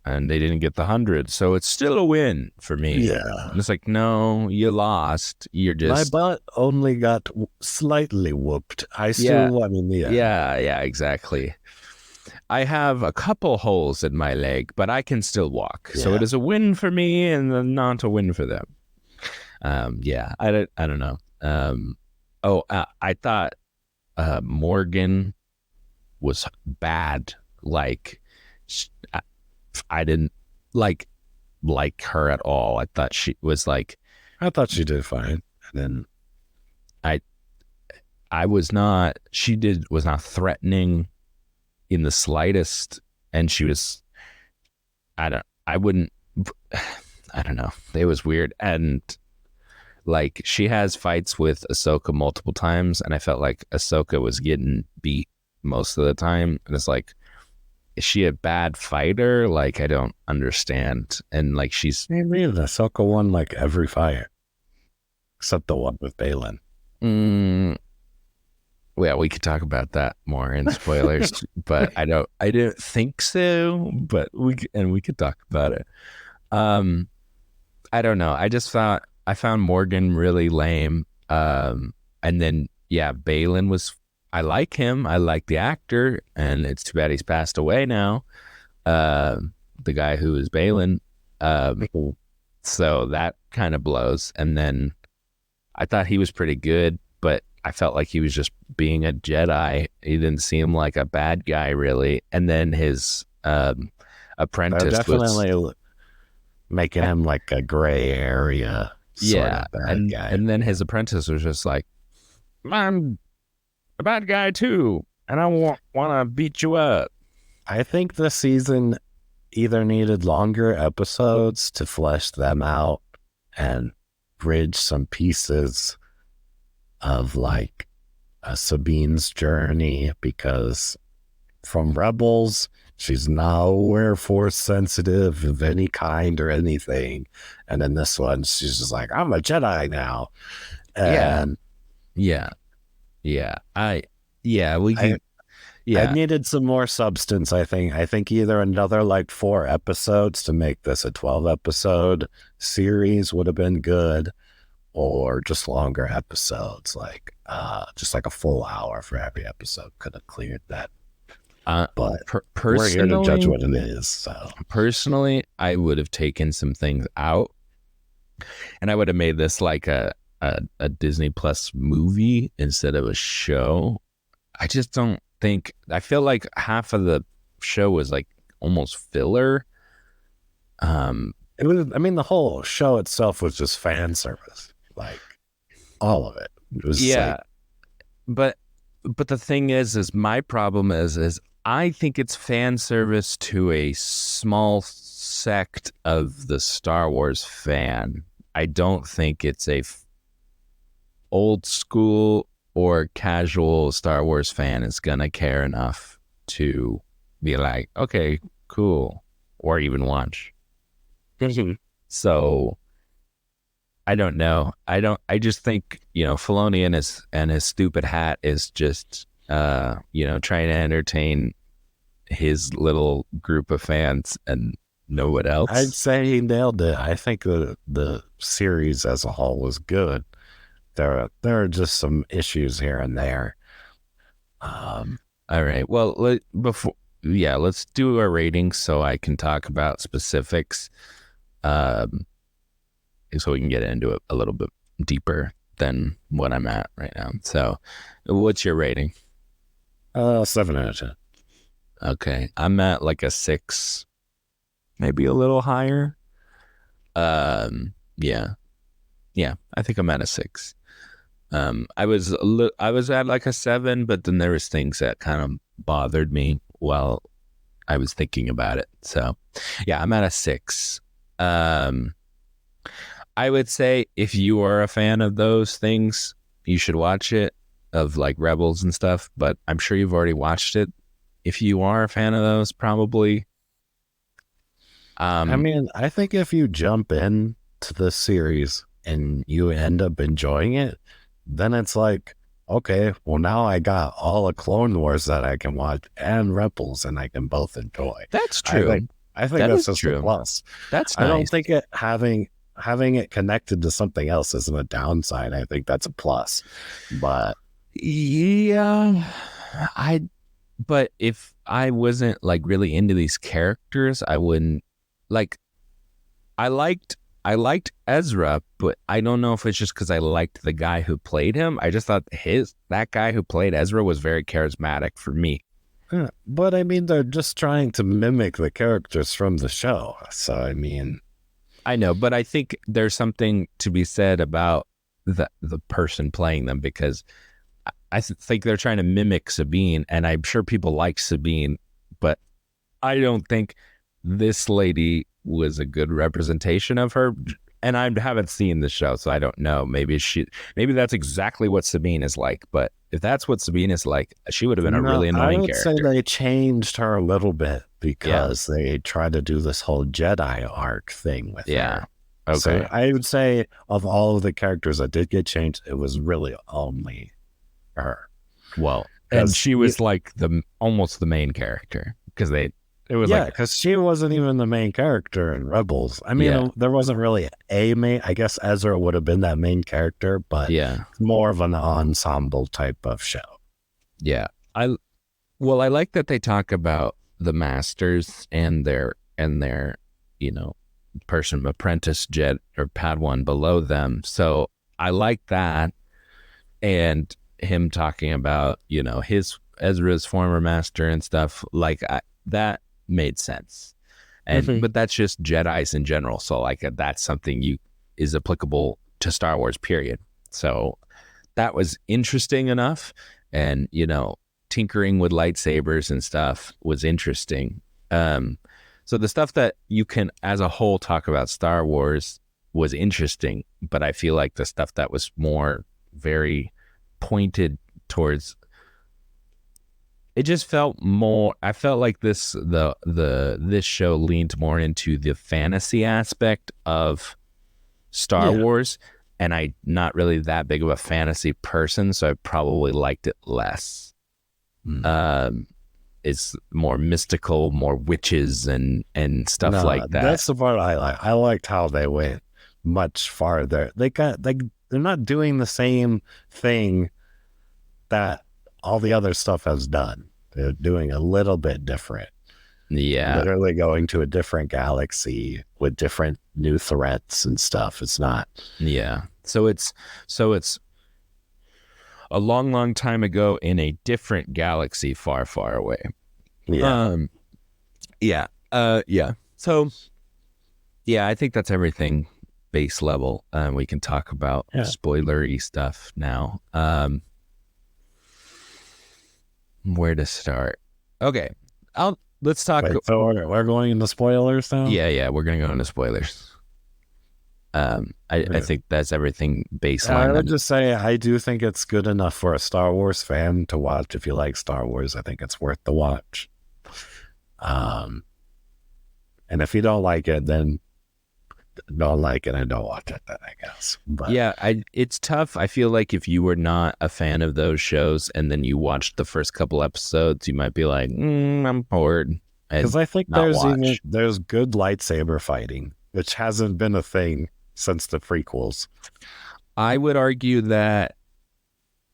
A: and they didn't get the 100, so it's still a win for me.
B: Yeah.
A: And it's like, no, you lost. You're
B: My
A: just,
B: butt only got slightly whooped. I
A: yeah,
B: still won in the end.
A: yeah, exactly. I have a couple holes in my leg, but I can still walk. So
B: Yeah.
A: it is a win for me and not a win for them. Yeah, I don't know. I thought Morgan was bad. Like, I, I didn't like her at all. I thought she was like,
B: I thought she did fine. And then
A: I I was not. Was not threatening in the slightest, and she was. I wouldn't. I don't know. It was weird, and like she has fights with Ahsoka multiple times, and I felt like Ahsoka was getting beat most of the time, and it's like, is she a bad fighter? Like, I don't understand. And like, she's,
B: maybe Ahsoka won like every fight except the one with Balin.
A: mm, well, we could talk about that more in spoilers, but I didn't think so, but we could talk about it. Um, I don't know. I found Morgan really lame. And then, yeah, Balin was, I like him. I like the actor, and it's too bad he's passed away now. The guy who is Balin. So that kind of blows. And then I thought he was pretty good, but I felt like he was just being a Jedi. He didn't seem like a bad guy, really. And then his
B: They're
A: apprentice was,
B: definitely making him like a gray area sort
A: yeah.
B: of bad
A: And
B: guy.
A: and then his apprentice was just like, I'm a bad guy too, and I want to beat you up.
B: I think this season either needed longer episodes to flesh them out and bridge some pieces of like Sabine's journey, because from Rebels, she's nowhere force sensitive of any kind or anything. And in this one, she's just like, I'm a Jedi now.
A: Yeah,
B: And
A: yeah, yeah. We
B: I
A: can.
B: I
A: Yeah,
B: needed some more substance, I think. I think either another like 4 episodes to make this a 12 episode series would have been good, or just longer episodes, like just like a full hour for every episode could have cleared that. But we're here to judge
A: personally,
B: what it is. So
A: I would have taken some things out, and I would have made this like a Disney Plus movie instead of a show. I just don't think. I feel like half of the show was like almost filler.
B: it was, I mean, the whole show itself was just fan service, like all of it. It was
A: Yeah,
B: like,
A: but the thing is my problem is I think it's fan service to a small sect of the Star Wars fan. I don't think it's a old school or casual Star Wars fan is gonna care enough to be like, okay, cool, or even watch. So I don't know. I just think, Filoni and his stupid hat is just trying to entertain his little group of fans and no one
B: I'd
A: else.
B: say he nailed it. I think the series as a whole was good. There are just some issues here and there.
A: All right. Well, let's do a rating so I can talk about specifics. Um, so we can get into it a little bit deeper than what I'm at right now. So, what's your rating?
B: 7 out of 10.
A: Okay, I'm at like a 6, maybe a little higher. Yeah, yeah, I think I'm at a 6. I was at like a 7, but then there was things that kind of bothered me while I was thinking about it. So, yeah, I'm at a 6. Um, I would say if you are a fan of those things, you should watch it, of like Rebels and stuff. But I'm sure you've already watched it. If you are a fan of those, probably.
B: I
A: Um,
B: mean, I think if you jump in to the series and you end up enjoying it, then it's like, okay, well, now I got all of Clone Wars that I can watch and Rebels, and I can both enjoy.
A: that's
B: I
A: true.
B: think I think
A: That
B: that's
A: is
B: just a
A: true.
B: plus.
A: That's
B: I don't
A: nice.
B: think it having it connected to something else isn't a downside. I think that's a plus. But
A: Yeah, I. But if I wasn't like really into these characters, I wouldn't like. I liked Ezra, but I don't know if it's just because I liked the guy who played him. I just thought that guy who played Ezra was very charismatic for me.
B: but I mean, they're just trying to mimic the characters from the show. So I mean,
A: I know, but I think there's something to be said about the person playing them, because I think they're trying to mimic Sabine, and I'm sure people like Sabine, but I don't think this lady was a good representation of her. And I haven't seen the show, so I don't know. Maybe that's exactly what Sabine is like. But if that's what Sabine is like, she would have been a
B: no,
A: really
B: I
A: annoying
B: would say
A: character.
B: they changed her a little bit
A: Yeah,
B: because they tried to do this whole Jedi arc thing with
A: yeah,
B: her. So
A: okay.
B: I would say of all of the characters that did get changed, it was really only her.
A: Well, and
B: Because
A: she was like almost the main character, because it was
B: yeah,
A: like,
B: because she wasn't even the main character in Rebels. I mean,
A: yeah,
B: there wasn't really a main. I guess Ezra would have been that main character, but
A: yeah,
B: more of an ensemble type of show.
A: yeah. I like that they talk about the masters and their you know person, apprentice Jedi or Padawan below them. So I like that, and him talking about his Ezra's former master and stuff that made sense. And but that's just Jedis in general. So like that's something is applicable to Star Wars, period. So that was interesting enough, and tinkering with lightsabers and stuff was interesting. So the stuff that you can, as a whole, talk about Star Wars was interesting, but I feel like the stuff that was more very pointed towards, it just felt more. I felt like this show leaned more into the fantasy aspect of Star Wars, and I'm not really that big of a fantasy person, so I probably liked it less. It's more mystical, more witches and stuff like that.
B: That's the part I like. I liked how they went much farther. They're not doing the same thing that all the other stuff has done. They're doing a little bit different.
A: Yeah.
B: Literally going to a different galaxy with different new threats and stuff. It's not.
A: Yeah. So it's a long, long time ago in a different galaxy far, far away.
B: Yeah.
A: Yeah. So yeah, I think that's everything base level. We can talk about spoilery stuff now. Where to start? Okay. Let's talk.
B: Wait, so we're going into spoilers now?
A: Yeah, we're going to go into spoilers. I think that's everything baseline.
B: I would just say I do think it's good enough for a Star Wars fan to watch. If you like Star Wars, I think it's worth the watch. And if you don't like it, then don't like it and don't watch it then, I guess. But
A: yeah, it's tough. I feel like if you were not a fan of those shows and then you watched the first couple episodes, you might be like, I'm bored.
B: Because I think there's good lightsaber fighting, which hasn't been a thing since the prequels.
A: I would argue that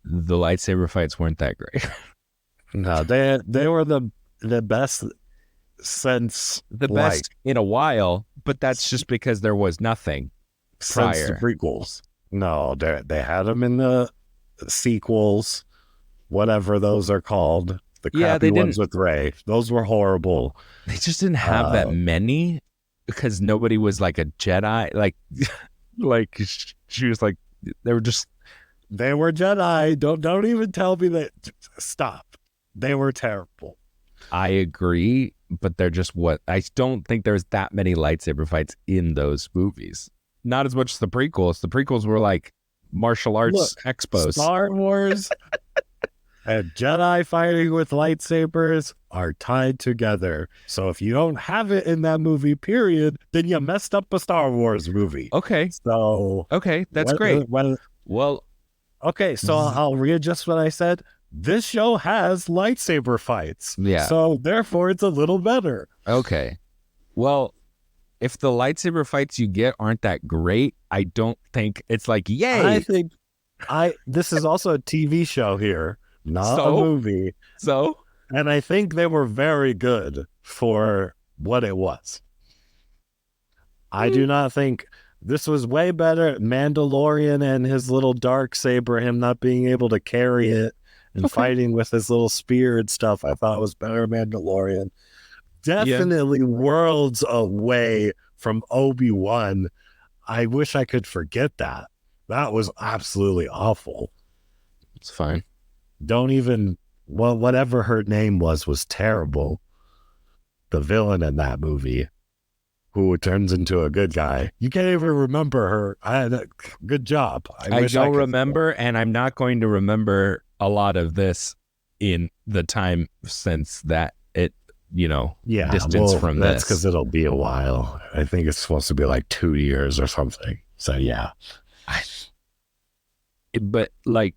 A: the lightsaber fights weren't that great.
B: No, they were the best since
A: best in a while, but that's just because there was nothing prior.
B: Since the prequels. No, they had them in the sequels, whatever those are called. The crappy ones with Rey. Those were horrible.
A: They just didn't have that many because nobody was like a Jedi. Like she was like, they were Jedi. Don't even tell me that. Stop. They were terrible. I agree, but they're just I don't think there's that many lightsaber fights in those movies. Not as much as the prequels. The prequels were like martial arts expos.
B: Star Wars and Jedi fighting with lightsabers are tied together. So if you don't have it in that movie, period, then you messed up a Star Wars movie.
A: Okay.
B: So
A: that's great.
B: Okay, so I'll readjust what I said. This show has lightsaber fights.
A: Yeah.
B: So therefore it's a little better.
A: Okay. Well, if the lightsaber fights you get aren't that great, I don't think it's like, yay.
B: I think this is also a TV show here, not a movie.
A: So?
B: And I think they were very good for what it was. I do not think this was way better. Mandalorian and his little dark saber, him not being able to carry it and fighting with his little spear and stuff, I thought was better. Mandalorian. Definitely worlds away from Obi-Wan. I wish I could forget that. That was absolutely awful.
A: It's fine.
B: Whatever her name was terrible. The villain in that movie, who turns into a good guy. You can't even remember her. Good job.
A: I don't remember, and I'm not going to remember a lot of this in the time since that distance from this.
B: That's because it'll be a while. I think it's supposed to be like 2 years or something. So yeah.
A: But like,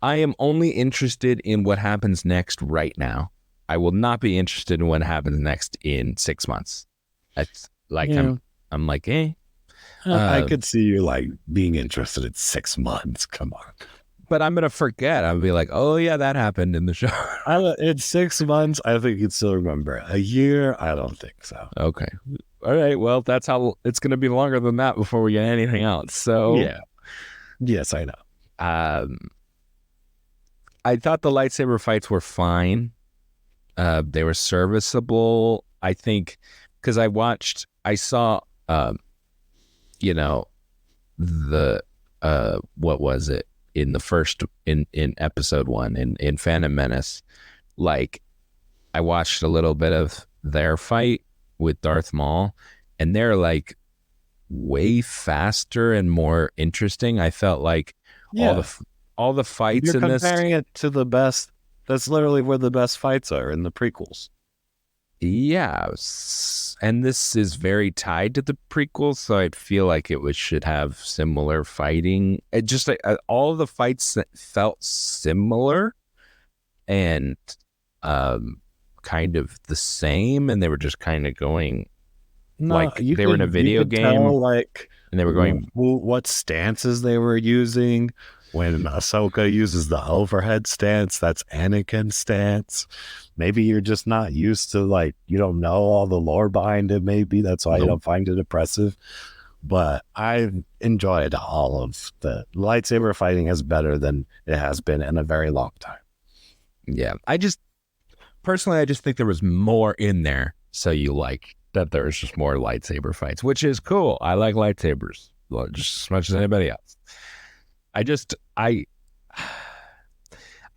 A: I am only interested in what happens next right now. I will not be interested in what happens next in 6 months. That's like, I'm like,
B: I could see you like being interested in 6 months. Come on.
A: But I'm going to forget. I'll be like, oh yeah, that happened in the show.
B: In 6 months, I think you'd still remember. A year, I don't think so.
A: Okay. all right, well, that's how it's going to be longer than that before we get anything else. So,
B: Yeah. Yes, I know.
A: um, I thought the lightsaber fights were fine. They were serviceable. I think because I saw, um, you know, the what was it in the first in episode one in Phantom Menace? Like I watched a little bit of their fight with Darth Maul, and they're like way faster and more interesting. I felt like all
B: Yeah.
A: the all the fights
B: You're
A: in this,
B: comparing it to the best. That's literally where the best fights are in the prequels.
A: yeah, and this is very tied to the prequels, so I'd feel like should have similar fighting. It just like all of the fights that felt similar and kind of the same, and they were just kind of going
B: No,
A: like they were in a
B: you
A: video
B: could
A: game
B: tell like
A: and they were going,
B: what stances they were using. When Ahsoka uses the overhead stance, that's Anakin's stance. Maybe you're just not used to like you don't know all the lore behind it. Maybe that's why you
A: nope.
B: don't find it impressive. But I've enjoyed all of the lightsaber fighting is better than it has been in a very long time.
A: Yeah, I just think there was more in there, so you like that there was just more lightsaber fights, which is cool. I like lightsabers just as much as anybody else. I just I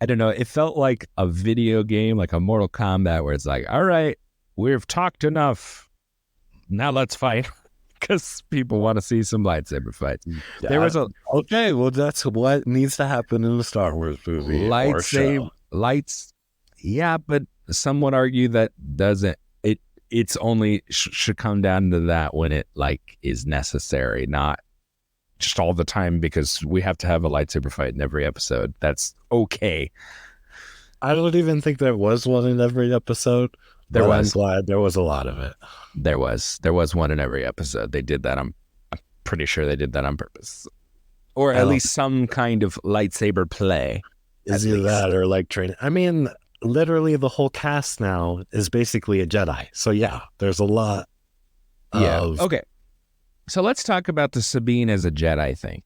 A: don't know. It felt like a video game, like a Mortal Kombat, where it's like, all right, we've talked enough. Now let's fight, because people want to see some lightsaber fights. There was a
B: okay. Well, that's what needs to happen in the Star Wars movie or show.
A: lights. Yeah, but some would argue that doesn't it. It's only should come down to that when it like is necessary, not just all the time because we have to have a lightsaber fight in every episode. That's okay.
B: I don't even think there was one in every episode.
A: There
B: but
A: was.
B: I'm glad there was a lot of it.
A: There was one in every episode. They did that. I'm pretty sure they did that on purpose, or at least some kind of lightsaber play.
B: Is either that or like training. I mean, literally the whole cast now is basically a Jedi. So yeah, there's a lot.
A: Okay. So let's talk about the Sabine as a Jedi thing.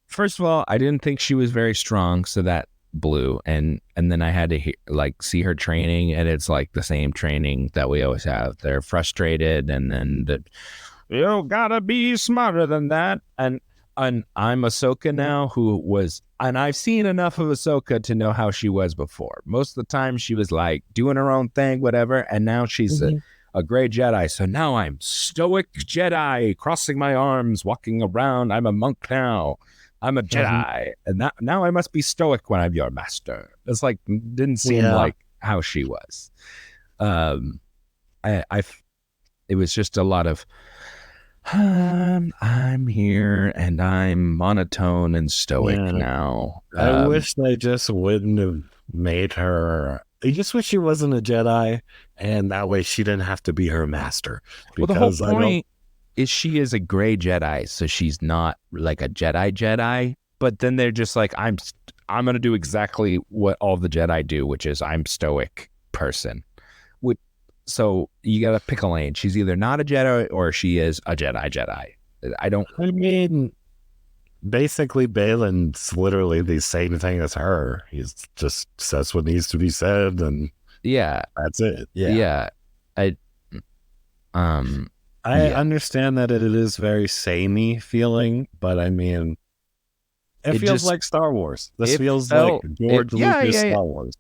A: First of all, I didn't think she was very strong, so that blew. And then I had to see her training, and it's like the same training that we always have. They're frustrated, and then you gotta be smarter than that. And I'm Ahsoka now, and I've seen enough of Ahsoka to know how she was before. Most of the time, she was like doing her own thing, whatever, and now she's a gray Jedi. So now I'm stoic Jedi, crossing my arms, walking around. I'm a monk now. I'm a Jedi. And now I must be stoic when I'm your master. It's like, didn't seem like how she was. It was just a lot of, I'm here and I'm monotone and stoic now.
B: I wish they just wouldn't have made her. I just wish she wasn't a Jedi, and that way she didn't have to be her master.
A: Well, the whole point is she is a gray Jedi, so she's not like a Jedi. But then they're just like, I'm going to do exactly what all the Jedi do, which is I'm stoic person. So you got to pick a lane. She's either not a Jedi or she is a Jedi.
B: I mean, basically, Balin's literally the same thing as her. He just says what needs to be said, and that's it.
A: Yeah. I
B: understand that it is very samey feeling, but I mean, it feels like Star Wars. This feels like George Lucas Star Wars.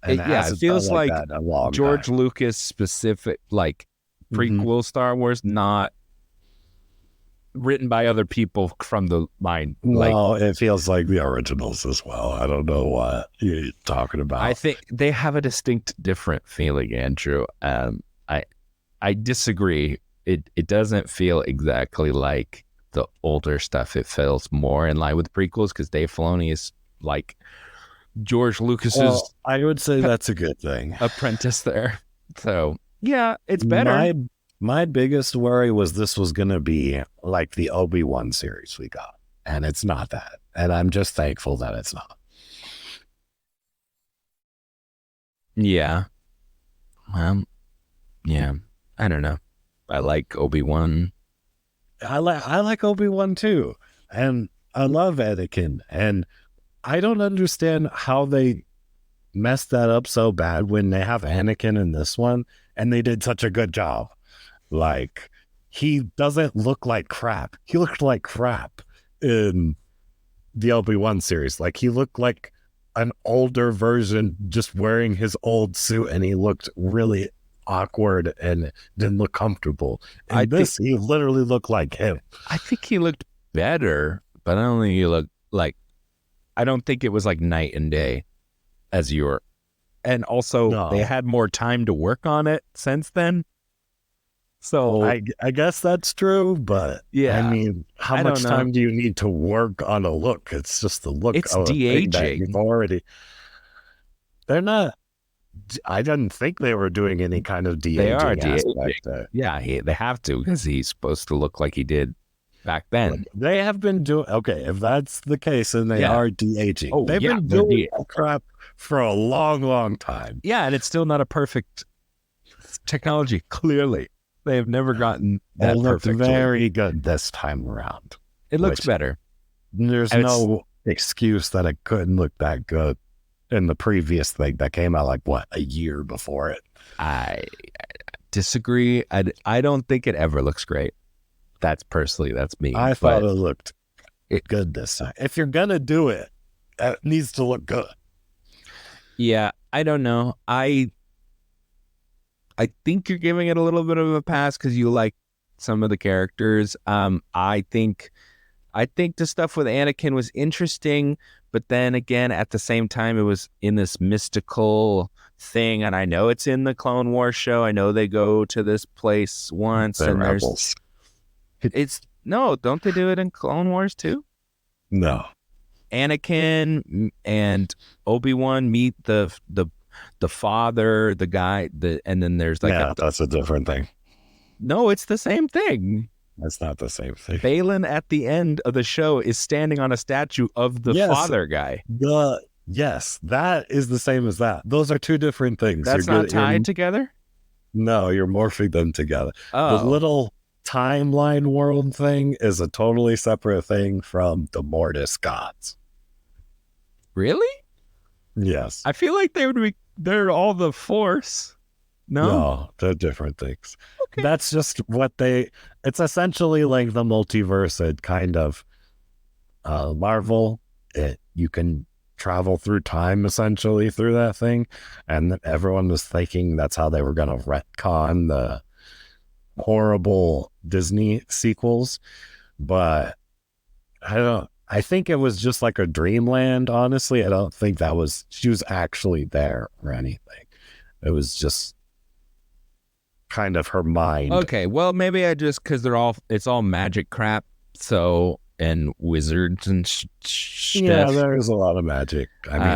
A: And it feels like George Lucas specific, like prequel Star Wars, not written by other people from the mind.
B: No, it feels like the originals as well. I don't know what you're talking about.
A: I think they have a distinct different feeling, Andrew. I disagree. It doesn't feel exactly like the older stuff. It feels more in line with prequels because Dave Filoni is like George Lucas's.
B: I would say that's a good thing.
A: Apprentice there. So yeah, it's better.
B: My biggest worry was this was going to be like the Obi-Wan series we got, and it's not that. And I'm just thankful that it's not.
A: Yeah. Yeah. I don't know. I like Obi-Wan.
B: I like Obi-Wan too. And I love Anakin. And I don't understand how they messed that up so bad when they have Anakin in this one and they did such a good job. Like, he doesn't look like crap. He looked like crap in the Obi-Wan series. Like, he looked like an older version just wearing his old suit, and he looked really awkward and didn't look comfortable.
A: I
B: In this, he literally looked like him.
A: I think he looked better, but I don't think he looked like, I don't think it was like night and day as your, and also
B: No.
A: they had more time to work on it since then. So
B: I guess that's true, but
A: yeah,
B: I mean, how
A: I
B: much
A: don't know.
B: time do you need to work on a look? It's just the look
A: It's
B: of a thing that
A: de-aging.
B: you've already. They're not. I didn't think they were doing any kind of
A: They are
B: de-aging aspect there.
A: Yeah, they have to because he's supposed to look like he did back then.
B: They have been doing, okay, if that's the case, then they
A: Yeah.
B: are de-aging.
A: Oh,
B: They've
A: yeah,
B: been
A: they're
B: doing that crap for a long, long time.
A: Yeah, and it's still not a perfect technology. Clearly, they have never gotten that
B: It looked
A: perfect.
B: very good this time around.
A: It looks
B: which-
A: better.
B: There's
A: And
B: no excuse that it couldn't look that good in the previous thing that came out, like, what, a year before it?
A: I disagree. I don't think it ever looks great. That's me.
B: I
A: but
B: thought it looked good this time. If you're going to do it, it needs to look good.
A: yeah, I don't know. I think you're giving it a little bit of a pass because you like some of the characters. I think the stuff with Anakin was interesting, but then again, at the same time, it was in this mystical thing, and I know it's in the Clone Wars show. I know they go to this place once,
B: The
A: and
B: Rebels.
A: don't they do it in Clone Wars too?
B: No.
A: Anakin and Obi-Wan meet the father, the guy, and then there's like
B: that's a different thing.
A: no, it's the same thing.
B: That's not the same thing.
A: Balin at the end of the show is standing on a statue of the
B: Yes.
A: father guy.
B: Yes, that is the same as that. Those are two different things.
A: That's not tied together?
B: No, you're morphing them together.
A: Oh.
B: The little timeline world thing is a totally separate thing from the Mortis gods.
A: Really?
B: Yes.
A: I feel like they're all the Force. No?
B: They're different things.
A: Okay.
B: That's just what it's essentially like the multiverse and kind of Marvel. You can travel through time essentially through that thing. And everyone was thinking that's how they were going to retcon the horrible Disney sequels. But I think it was just like a dreamland, honestly. I don't think she was actually there or anything. It was just kind of her mind.
A: Okay, well, maybe because it's all magic crap, so, and wizards and stuff.
B: Yeah, there's a lot of magic. I mean,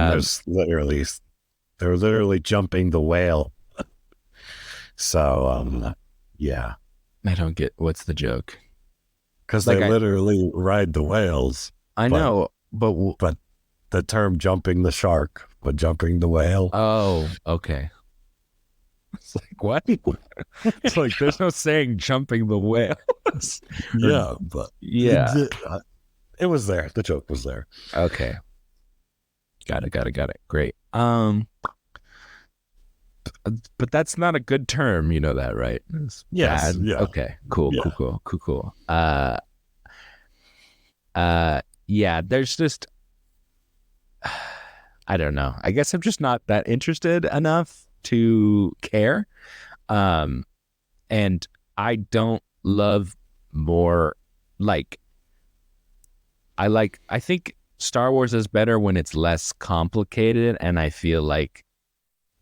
B: they're literally jumping the whale. So, yeah.
A: I don't get, what's the joke?
B: Because
A: Like
B: they literally ride the whales.
A: I know, but
B: the term jumping the shark, but jumping the whale.
A: oh, okay. It's like, what? It's like, there's no saying jumping the whale.
B: Yeah, but
A: Yeah.
B: it was there. The joke was there.
A: Okay. Got it. Great. But that's not a good term, you know that, right? It's
B: Yes.
A: bad.
B: Yeah.
A: Okay. Cool.
B: Yeah.
A: Cool. Yeah, there's just I don't know. I guess I'm just not that interested enough to care. And I don't love more like I think Star Wars is better when it's less complicated, and I feel like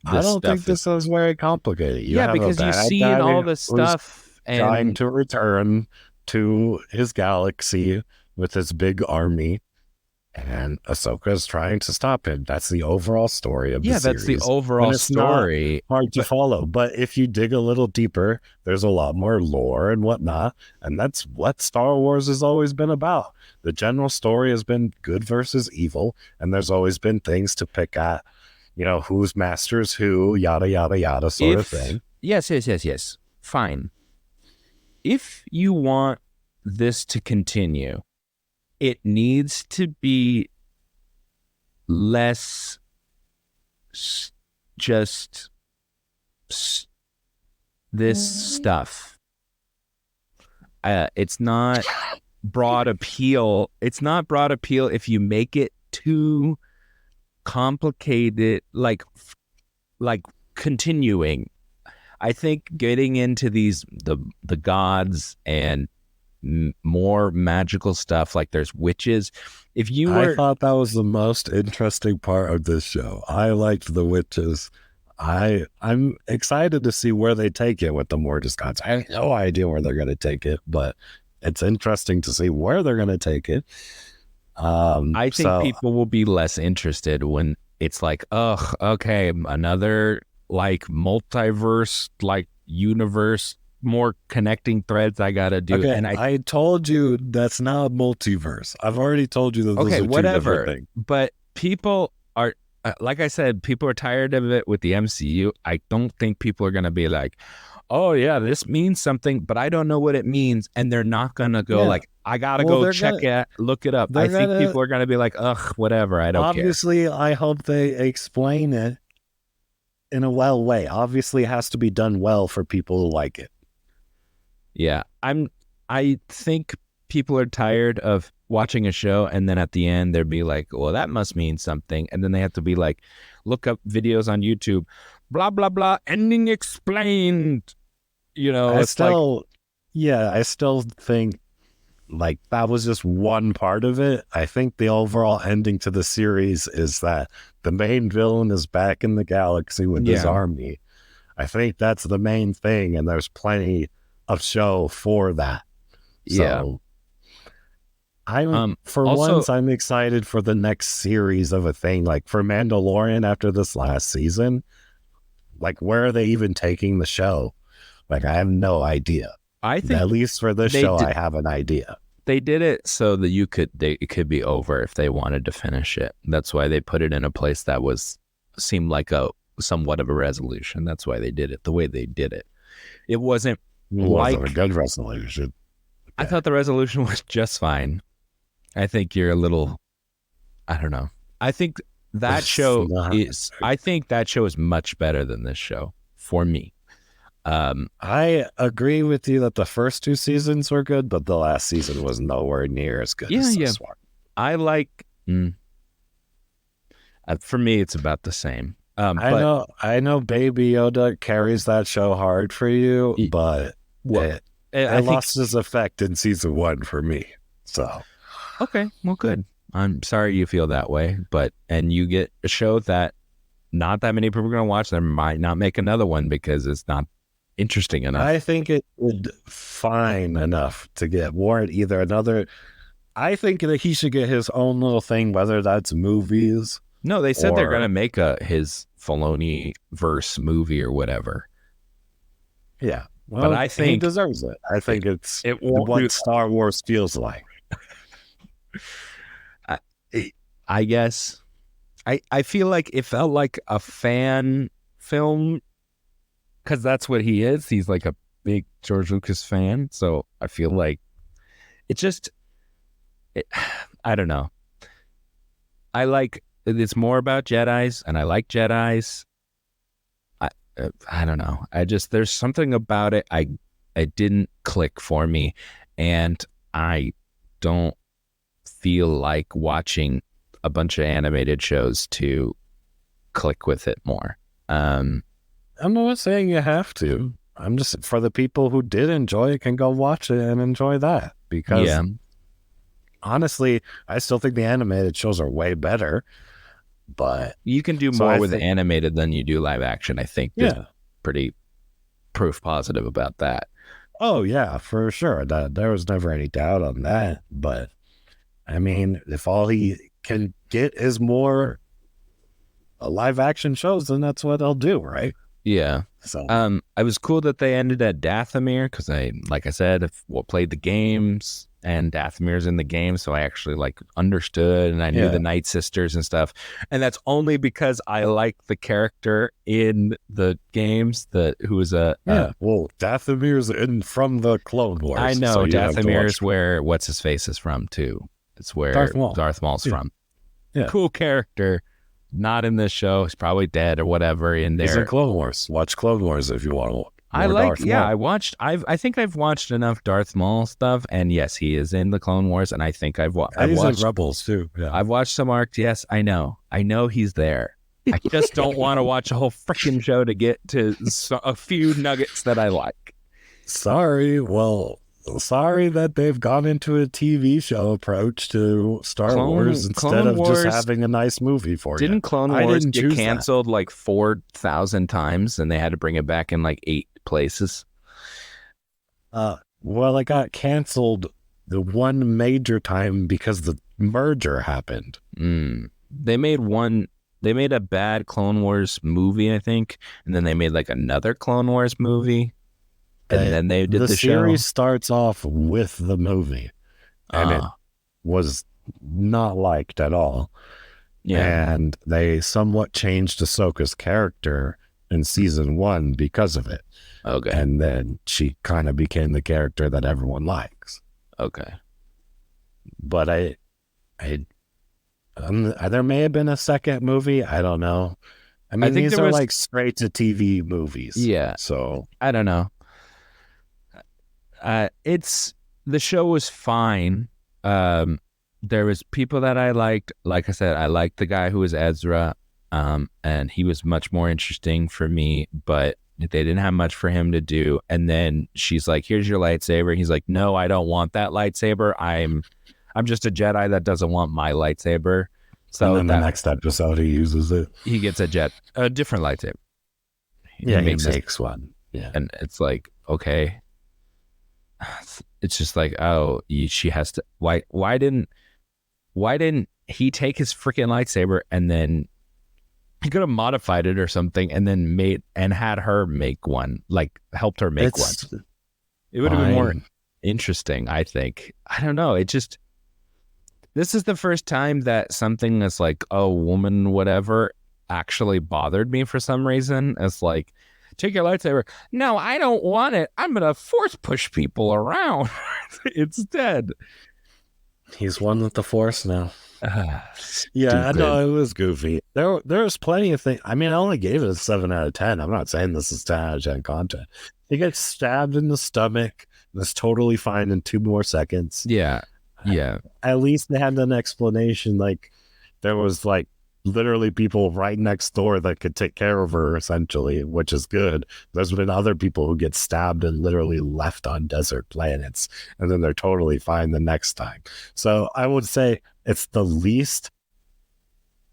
B: I don't think this is very complicated. You
A: yeah,
B: have a
A: because you've
B: bad
A: seen
B: guy
A: all the
B: who's
A: stuff
B: trying
A: and
B: to return to his galaxy with his big army, and Ahsoka is trying to stop him. That's the overall story of the
A: yeah,
B: series.
A: that's the overall
B: And it's not
A: story.
B: hard to follow, but if you dig a little deeper, there's a lot more lore and whatnot, and that's what Star Wars has always been about. The general story has been good versus evil, and there's always been things to pick at, who's masters who, yada yada yada, sort of thing.
A: Yes. Fine. if you want this to continue, it needs to be less just this stuff. It's not broad appeal. It's not broad appeal if you make it too complicated, like continuing. I think getting into the gods and more magical stuff, like there's witches. If you were,
B: I thought that was the most interesting part of this show. I liked the witches. I'm excited to see where they take it with the Mortis gods. I have no idea where they're going to take it, but it's interesting to see where they're going to take it.
A: I think people will be less interested when it's like, oh, okay, another like multiverse, like universe, more connecting threads I gotta do.
B: Okay,
A: And
B: I told you that's not multiverse. I've already told you that those are two different things.
A: But people are, like I said, people are tired of it with the MCU. I don't think people are gonna be like, oh yeah, this means something, but I don't know what it means, and they're not gonna go like, I gotta go check it, look it up. I think people are gonna be like, ugh, whatever, I don't care.
B: Obviously, I hope they explain it in a well way. Obviously, it has to be done well for people to like it.
A: Yeah, I think people are tired of watching a show and then at the end they'd be like, well, that must mean something, and then they have to be like, look up videos on YouTube, blah blah blah, ending explained. You know,
B: I still think like that was just one part of it. I think the overall ending to the series is that the main villain is back in the galaxy with his army. I think that's the main thing, and there's plenty of show for that. So once I'm excited for the next series of a thing. Like for Mandalorian after this last season, like where are they even taking the show? Like I have no idea.
A: I think
B: at least for this show, I have an idea.
A: They did it so that it could be over if they wanted to finish it. That's why they put it in a place that seemed like somewhat of a resolution. That's why they did it the way they did it. It wasn't
B: a good resolution. Okay.
A: I thought the resolution was just fine. I think you're a little, I don't know. I think that show is much better than this show for me.
B: I agree with you that the first two seasons were good, but the last season was nowhere near as good as this one.
A: I like, for me, it's about the same.
B: I know Baby Yoda carries that show hard for you, but it lost its effect in season 1 for me. So,
A: okay, well, good. I'm sorry you feel that way, and you get a show that not that many people are going to watch. They might not make another one because it's not interesting enough.
B: I think it would fine enough to get warrant either another. I think that he should get his own little thing, whether that's movies.
A: No, they said they're going to make his Filoni verse movie or whatever.
B: Yeah. Well,
A: but I think
B: he deserves it. I think it's what Star Wars feels like.
A: I guess I feel like it felt like a fan film because that's what he is. He's like a big George Lucas fan. So I feel like I don't know. It's more about Jedis, and I like Jedis. I don't know. There's something about it. It didn't click for me, and I don't feel like watching a bunch of animated shows to click with it more.
B: I'm not saying you have to. I'm just, for the people who did enjoy it, can go watch it and enjoy that. Because honestly, I still think the animated shows are way better. But
A: you can do more with animated than you do live action. I think pretty proof positive about that.
B: Oh yeah, for sure. There was never any doubt on that. But I mean, if all he can get is more live action shows, then that's what they'll do, right?
A: Yeah.
B: So
A: I was cool that they ended at Dathomir because like I said, played the games and Dathomir's in the game, so I actually like understood, and I knew the Night Sisters and stuff. And that's only because I like the character in the games who is
B: well, Dathomir's in from the Clone Wars.
A: I know
B: so
A: Dathomir's where what's his face is from too. It's where Darth Maul's from.
B: Yeah.
A: Cool character. Not in this show. He's probably dead or whatever in there.
B: He's in Clone Wars. Watch Clone Wars if you want to.
A: I think I've watched enough Darth Maul stuff, and yes, he is in the Clone Wars, and I think I've watched
B: Rebels too. Yeah.
A: I've watched some arcs. Yes, I know he's there. I just don't want to watch a whole freaking show to get to a few nuggets that I like.
B: Sorry that they've gone into a TV show approach to Star Wars instead of just having a nice movie for you.
A: Didn't Clone Wars get canceled like 4,000 times, and they had to bring it back in like 8 places?
B: Well, it got canceled the one major time because the merger happened.
A: They made a bad Clone Wars movie, I think, and then they made like another Clone Wars movie. And then they did the
B: series
A: show.
B: Starts off with the movie, and it was not liked at all. Yeah, and they somewhat changed Ahsoka's character in season 1 because of it.
A: Okay,
B: and then she kind of became the character that everyone likes.
A: Okay,
B: but there may have been a second movie. I don't know. I mean, these are like straight to TV movies.
A: Yeah,
B: so
A: I don't know. The show was fine. There was people that I liked. Like I said, I liked the guy who was Ezra, and he was much more interesting for me, but they didn't have much for him to do. And then she's like, here's your lightsaber. He's like, no, I don't want that lightsaber. I'm just a Jedi that doesn't want my lightsaber. So
B: and then the next episode he uses it.
A: He gets a different lightsaber.
B: He makes one. Yeah.
A: And it's like, okay. It's just like, oh, she has to. Why didn't he take his freaking lightsaber and then he could have modified it or something and then had her make one, like helped her make one. It would have been more interesting, I think. I don't know. This is the first time that something that's like a woman, whatever, actually bothered me for some reason. It's like, take your lightsaber. No, I don't want it. I'm going to force push people around. It's dead.
B: He's one with the Force now. Yeah, I know it was goofy. There's plenty of things. I mean, I only gave it a 7 out of 10. I'm not saying this is 10 out of 10 content. He gets stabbed in the stomach. That's totally fine in 2 more seconds.
A: Yeah.
B: At least they had an explanation. Like, there was like literally people right next door that could take care of her, essentially, which is good. There's been other people who get stabbed and literally left on desert planets, and then they're totally fine the next time. So I would say it's the least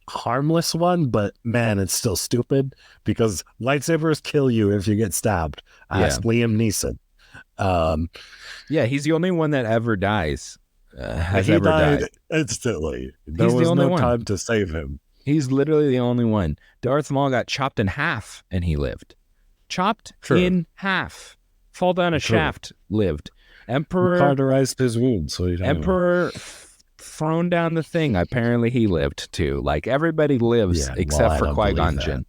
B: harmless one, but man, it's still stupid because lightsabers kill you if you get stabbed. Ask Liam Neeson.
A: He's the only one that ever dies.
B: He died instantly. There was no time to save him.
A: He's literally the only one. Darth Maul got chopped in half and he lived. Chopped in half. Fall down a shaft, lived. Emperor
B: cauterized his wound, so
A: Emperor thrown down the thing. Apparently he lived too. Like everybody lives except for Qui-Gon Jinn.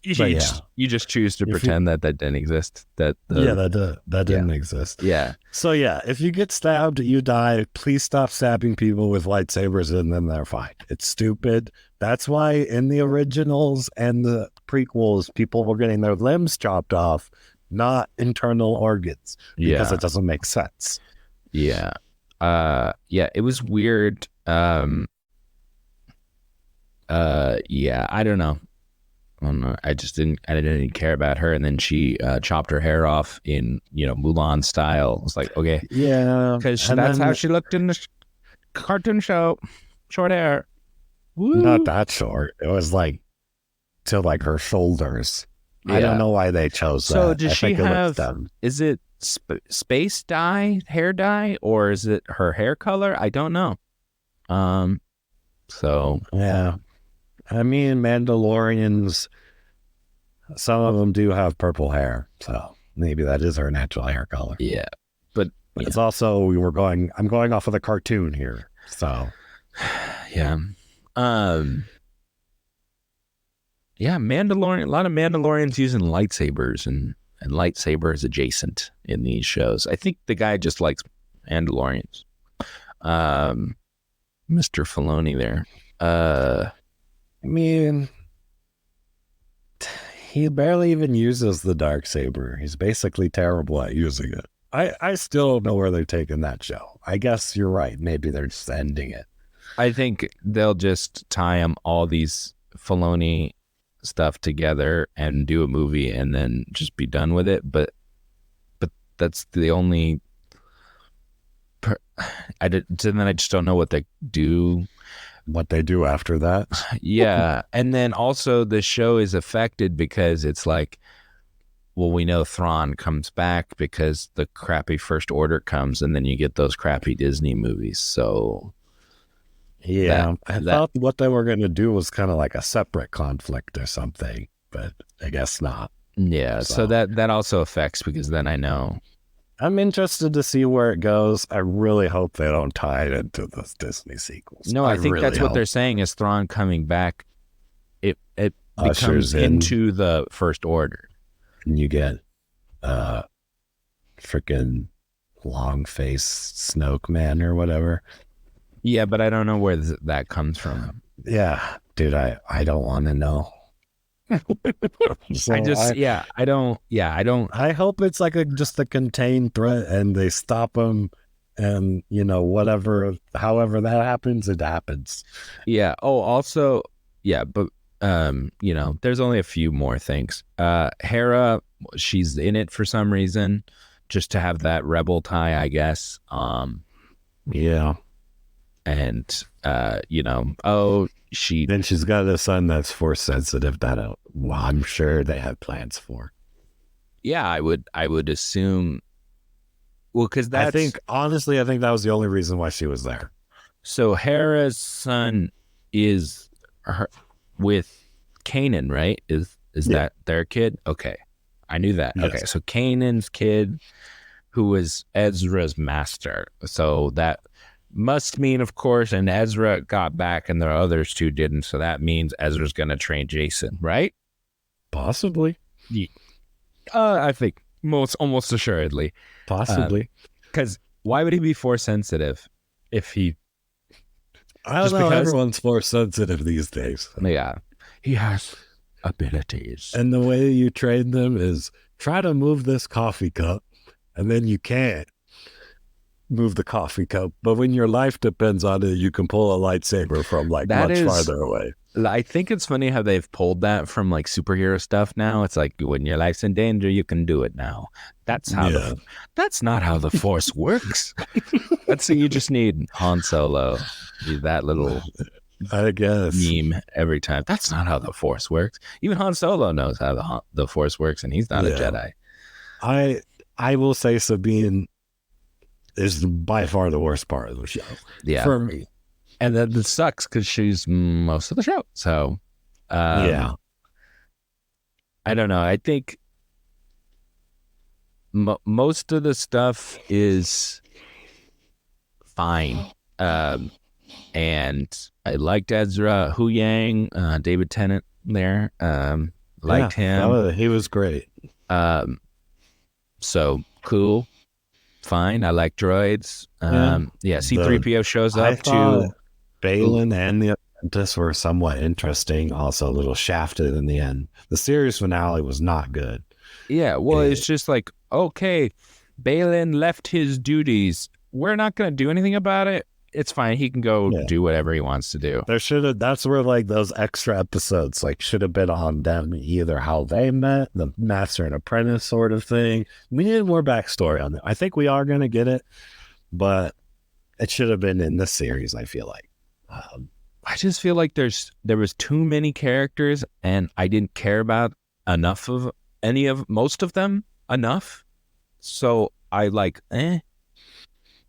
A: You just choose to pretend that didn't exist. That
B: didn't exist.
A: Yeah.
B: So if you get stabbed, you die. Please stop stabbing people with lightsabers, and then they're fine. It's stupid. That's why in the originals and the prequels, people were getting their limbs chopped off, not internal organs, because it doesn't make sense.
A: Yeah. It was weird. I don't know. I didn't care about her, and then she chopped her hair off in Mulan style. It's like, okay, because that's how she looked in the cartoon show, short hair. Woo.
B: Not that short. It was like to like her shoulders. I don't know why they chose that.
A: So does she have? Is it space dye, hair dye, or is it her hair color? I don't know. So
B: yeah. I mean, Mandalorians, some of them do have purple hair, so maybe that is her natural hair color.
A: Yeah, but
B: But
A: Yeah.
B: it's also I'm going off of the cartoon here. So
A: Yeah. Um, yeah, Mandalorian, a lot of Mandalorians using lightsabers and lightsabers adjacent in these shows. I think the guy just likes Mandalorians. Um, Mr. Filoni there.
B: I mean, he barely even uses the dark saber. He's basically terrible at using it. I still don't know where they're taking that show. I guess you're right. Maybe they're just ending it.
A: I think they'll just tie them all these Filoni stuff together and do a movie and then just be done with it. But that's the only. And then I just don't know what they do.
B: What they do after that.
A: Yeah, and then also the show is affected because it's like, well, we know Thrawn comes back because the crappy First Order comes, and then you get those crappy Disney movies. So
B: yeah, I thought what they were going to do was kind of like a separate conflict or something, but I guess not.
A: Yeah, so that also affects because then I know.
B: I'm interested to see where it goes. I really hope they don't tie it into the Disney sequels.
A: No, I think
B: really
A: that's what
B: hope.
A: they're saying is Thrawn coming back. It
B: Ushers
A: becomes into the First Order.
B: And you get freaking long face Snoke man or whatever.
A: Yeah, but I don't know where that comes from.
B: Yeah, dude, I don't want to know.
A: So I don't.
B: I hope it's like just a contained threat and they stop them and, however that happens, it happens.
A: Yeah. Oh, also, yeah, but, there's only a few more things. Hera, she's in it for some reason, just to have that rebel tie, I guess.
B: Yeah.
A: And,
B: then she's got a son that's force sensitive that I'm sure they have plans for.
A: Yeah, I would assume. Well, because
B: I think that was the only reason why she was there.
A: So Hera's son is with Kanan, right? Is that their kid? Okay, I knew that. Yes. Okay, so Kanan's kid, who was Ezra's master. So that must mean, of course, and Ezra got back and the others two didn't. So that means Ezra's going to train Jason, right?
B: Possibly.
A: Yeah. I think almost assuredly.
B: Possibly.
A: Because why would he be force sensitive if he...
B: I don't know. Everyone's force sensitive these days.
A: Yeah. He has abilities.
B: And the way you train them is try to move this coffee cup, and then you can't move the coffee cup. But when your life depends on it, you can pull a lightsaber from much farther away.
A: I think it's funny how they've pulled that from like superhero stuff now. It's like when your life's in danger, you can do it now. That's how that's not how the Force works. You just need Han Solo. That little
B: I guess
A: meme every time. That's not how the Force works. Even Han Solo knows how the Force works, and he's not a Jedi.
B: I will say Sabine is by far the worst part of the show.
A: Yeah,
B: for me.
A: And that sucks because she's most of the show. So, I don't know. I think most of the stuff is fine. And I liked Ezra, Hu Yang, David Tennant there. Liked him.
B: He was great.
A: So cool. Fine. I like droids. C-3PO shows up too.
B: Balin and the Apprentice were somewhat interesting, also a little shafted in the end. The series finale was not good.
A: Yeah, well, it's just like, okay, Balin left his duties. We're not going to do anything about it. It's fine. He can go do whatever he wants to do.
B: That's where like those extra episodes should have been on them, either how they met, the master and apprentice sort of thing. We needed more backstory on it. I think we are going to get it, but it should have been in this series, I feel like.
A: I just feel like there was too many characters and I didn't care about most of them enough. So I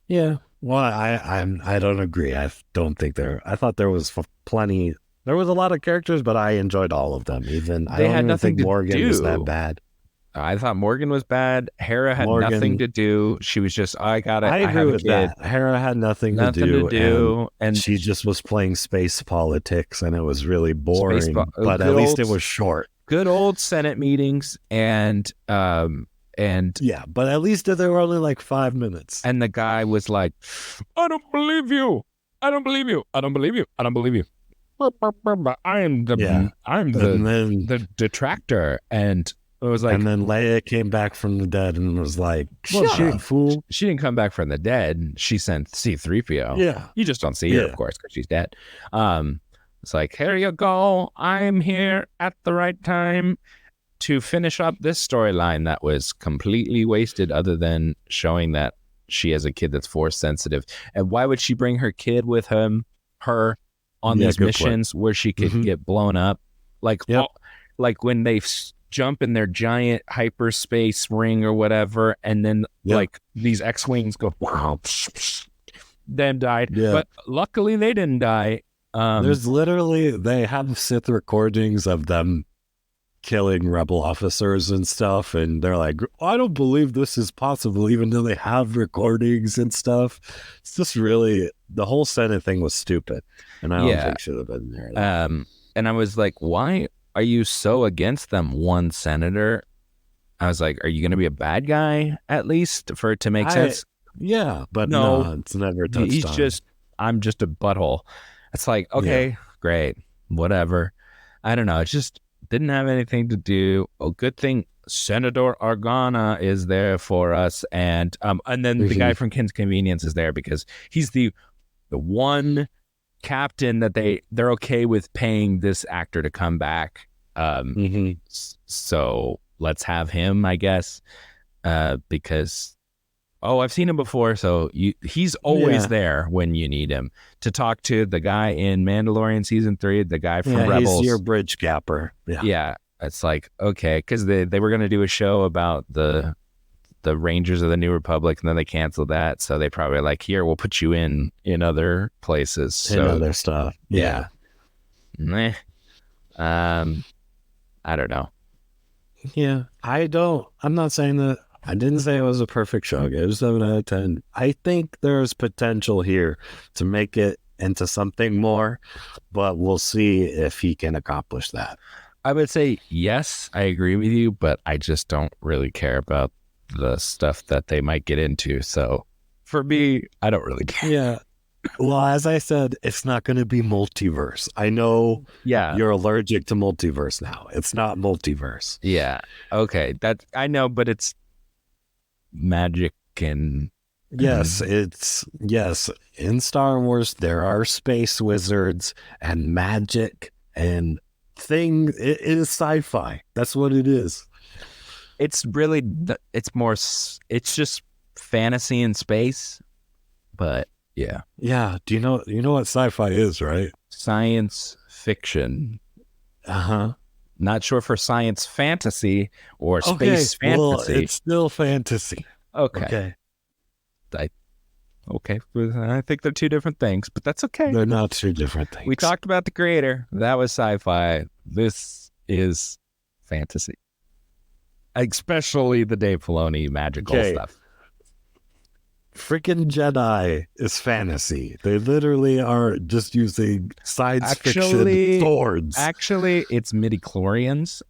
B: Yeah. Well, I don't agree. I don't think I thought there was plenty. There was a lot of characters, but I enjoyed all of them. I don't even think Morgan is that bad.
A: I thought Morgan was bad. Hera had nothing
B: Morgan,
A: to do. She was just,
B: I
A: I
B: agree
A: have a
B: with
A: kid,
B: that. Hera had nothing to
A: nothing to
B: do, and
A: do, and
B: she just was playing space politics, and it was really
A: space,
B: boring. But at least it was short.
A: good old Senate meetings, and
B: Yeah, but at least there were only like 5 minutes.
A: and the guy was like, I don't believe you. I don't believe you. I don't believe you. I don't believe you.
B: Yeah,
A: I'm
B: and then
A: the detractor. And it was like,
B: and then Leia came back from the dead and was like,
A: well,
B: "Shut up, fool!"
A: she didn't come back from the dead. She sent C-3PO.
B: Yeah,
A: You just don't see her, of
B: yeah.
A: course, because she's dead. It's like, here you go. I'm here at the right time to finish up this storyline that was completely wasted, other than showing that she has a kid that's force sensitive. And why would she bring her kid with her on
B: Yeah,
A: these
B: good point.
A: missions where she could
B: Mhm.
A: get blown up? Like,
B: Yep.
A: like when they jump in their giant hyperspace ring or whatever, and then
B: Yep.
A: like these X-wings go, wow, them died.
B: Yeah.
A: But luckily they didn't die.
B: There's literally, they have Sith recordings of them killing rebel officers and stuff, and they're like, I don't believe this is possible, even though they have recordings and stuff. It's just really, the whole Senate thing was stupid, and I don't think should have been there.
A: And I was like, why are you so against them, one senator? I was like, are you going to be a bad guy at least for it to make sense?
B: Yeah, but no, it's never touched
A: he's
B: on.
A: I'm just a butthole. It's like, okay, great, whatever. I don't know. It just didn't have anything to do. Oh, good thing Senator Organa is there for us, and then the guy from Kim's Convenience is there because he's the one captain that they're okay with paying this actor to come back. So let's have him, I guess, because I've seen him before, so he's always there when you need him to talk to the guy in Mandalorian season 3, the guy from Rebels.
B: He's your bridge gapper.
A: Yeah, it's like, okay, because they were going to do a show about the Rangers of the New Republic, and then they canceled that, so they probably like, here, we'll put you in other places, so
B: in other stuff.
A: Yeah. I don't know.
B: Yeah, I'm not saying that. I didn't say it was a perfect show. It was 7 out of 10. I think there's potential here to make it into something more, but we'll see if he can accomplish that.
A: I would say yes, I agree with you, but I just don't really care about the stuff that they might get into. So for me, I don't really care.
B: Yeah. Well, as I said, it's not going to be multiverse. I know you're allergic to multiverse now. It's not multiverse.
A: Yeah. Okay. That I know, but it's magic and
B: yes, in Star Wars there are space wizards and magic and it is sci-fi. That's what it is.
A: It's really it's just fantasy in space, but yeah.
B: Do you know what sci-fi is, right?
A: Science fiction. Not sure for science fantasy or space fantasy.
B: Well, it's still fantasy.
A: Okay. I think they're two different things, but that's okay.
B: They're not two different things.
A: We talked about the creator. That was sci-fi. This is fantasy. Especially the Dave Filoni magical stuff.
B: Freaking Jedi is fantasy. They literally are just using science fiction swords.
A: Actually, it's midichlorians.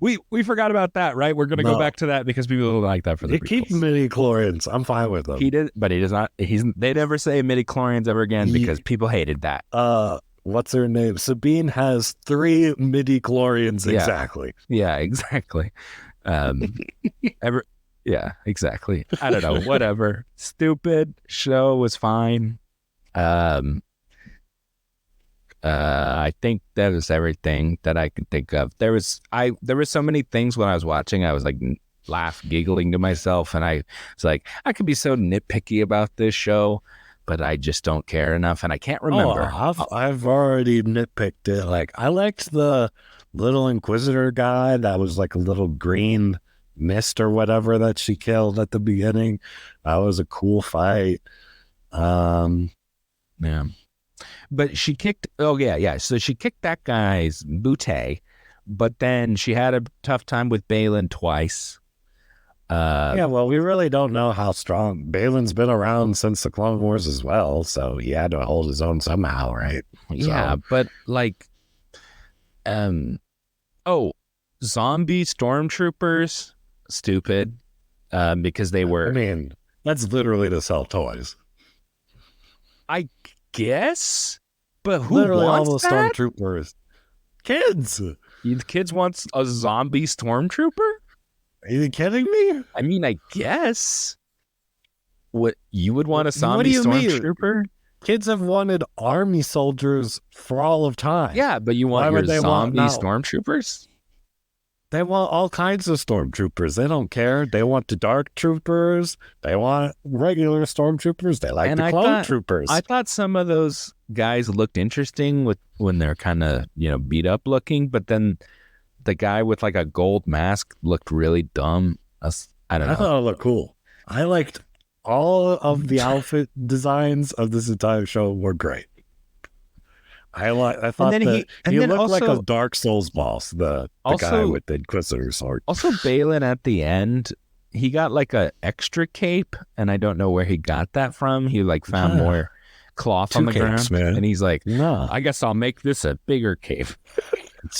A: We forgot about that, right? We're going to go back to that because people don't like that for the prequels.
B: Keep midichlorians. I'm fine with them.
A: He did, but he does not. They never say midichlorians ever again because people hated that.
B: What's her name? Sabine has 3 midichlorians exactly.
A: Yeah, exactly. Yeah, exactly. I don't know. Whatever. Stupid show was fine. I think that was everything that I could think of. There was so many things when I was watching. I was like giggling to myself, and I was like, I could be so nitpicky about this show, but I just don't care enough, and I can't remember.
B: I've already nitpicked it. Like, I liked the little Inquisitor guy that was like a little green mist or whatever that she killed at the beginning. That was a cool fight.
A: Yeah. But she kicked, so she kicked that guy's bootay, but then she had a tough time with Balin twice.
B: Yeah, well, we really don't know how strong. Balin's been around since the Clone Wars as well, so he had to hold his own somehow, right?
A: Yeah,
B: So,
A: but like, oh, zombie stormtroopers, stupid, because they
B: I
A: were,
B: mean, that's literally to sell toys.
A: I guess, but who
B: Literally, all
A: wants
B: those
A: that?
B: stormtroopers, kids.
A: The kids wants a zombie stormtrooper?
B: Are you kidding me?
A: I mean, I guess. What you would want a
B: What do
A: zombie
B: you mean?
A: stormtrooper?
B: Kids have wanted army soldiers for all of time.
A: Yeah, but you
B: Why
A: want your
B: would they want
A: zombie
B: now?
A: stormtroopers?
B: They want all kinds of stormtroopers. They don't care. They want the dark troopers. They want regular stormtroopers. They like
A: And
B: the clone troopers.
A: I thought some of those guys looked interesting with when they're kind of, beat up looking, but then the guy with like a gold mask looked really dumb. I don't know.
B: I thought it looked cool. I liked all of the outfit designs of this entire show were great. I thought
A: then
B: that he looked like
A: also-
B: a Dark Souls boss, the guy
A: Also-
B: with the Inquisitor sword.
A: Also, Balin at the end, he got like a extra cape, and I don't know where he got that from. He like found
B: Yeah.
A: more cloth
B: Two
A: on the
B: capes,
A: ground,
B: man.
A: and he's like,
B: No,
A: I guess I'll make this a bigger cape.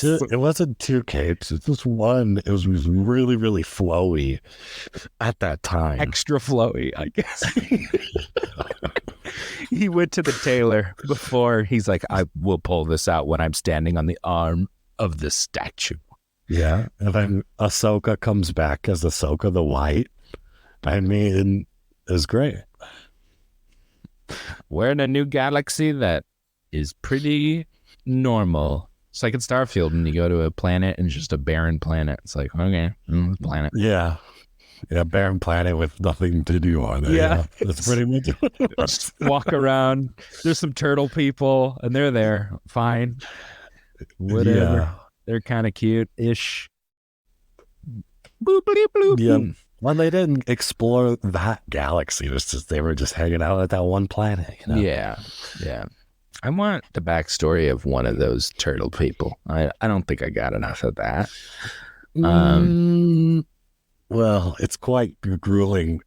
B: it wasn't two capes. It's just one. It was really, really flowy at that time.
A: Extra flowy, I guess. He went to the tailor before. He's like, I will pull this out when I'm standing on the arm of the statue.
B: Yeah, and then Ahsoka comes back as Ahsoka the White. I mean, it was great.
A: We're in a new galaxy that is pretty normal. It's like in Starfield when you go to a planet and it's just a barren planet. It's like, okay, planet.
B: Yeah. Yeah, barren planet with nothing to do on it.
A: Yeah.
B: That's pretty much what it was.
A: Just walk around. There's some turtle people and they're there. Fine. Whatever.
B: Yeah.
A: They're kind of cute-ish. Boop, bloop, bloop.
B: Yeah. Well, they didn't explore that galaxy. It was just they were just hanging out at that one planet.
A: Yeah. I want the backstory of one of those turtle people. I don't think I got enough of that.
B: Well, it's quite a grueling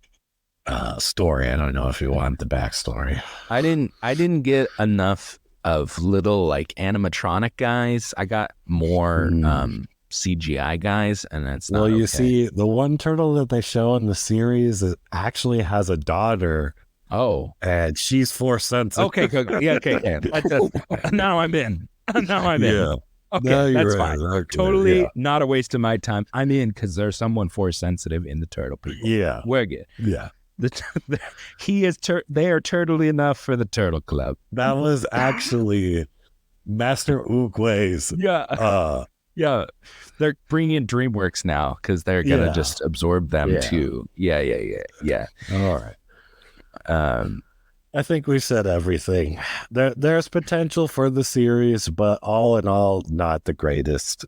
B: story. I don't know if you want the backstory.
A: I didn't get enough of little like animatronic guys. I got more CGI guys, and that's not
B: you
A: okay.
B: see, the one turtle that they show in the series actually has a daughter.
A: Oh,
B: And she's Force sensitive.
A: okay, good. Yeah, okay. Now I'm in.
B: Yeah.
A: Okay,
B: No, you're
A: that's
B: right.
A: fine.
B: Okay,
A: Totally
B: yeah.
A: not a waste of my time. I'm in because there's someone force sensitive in the turtle people.
B: Yeah.
A: We're good.
B: Yeah.
A: They are turtly enough for the turtle club.
B: That was actually Master Oogway's.
A: Yeah. Yeah. They're bringing in DreamWorks now because they're going to
B: Yeah.
A: just absorb them
B: Yeah.
A: too. Yeah.
B: All right. I think we said everything. There's potential for the series, but all in all, not the greatest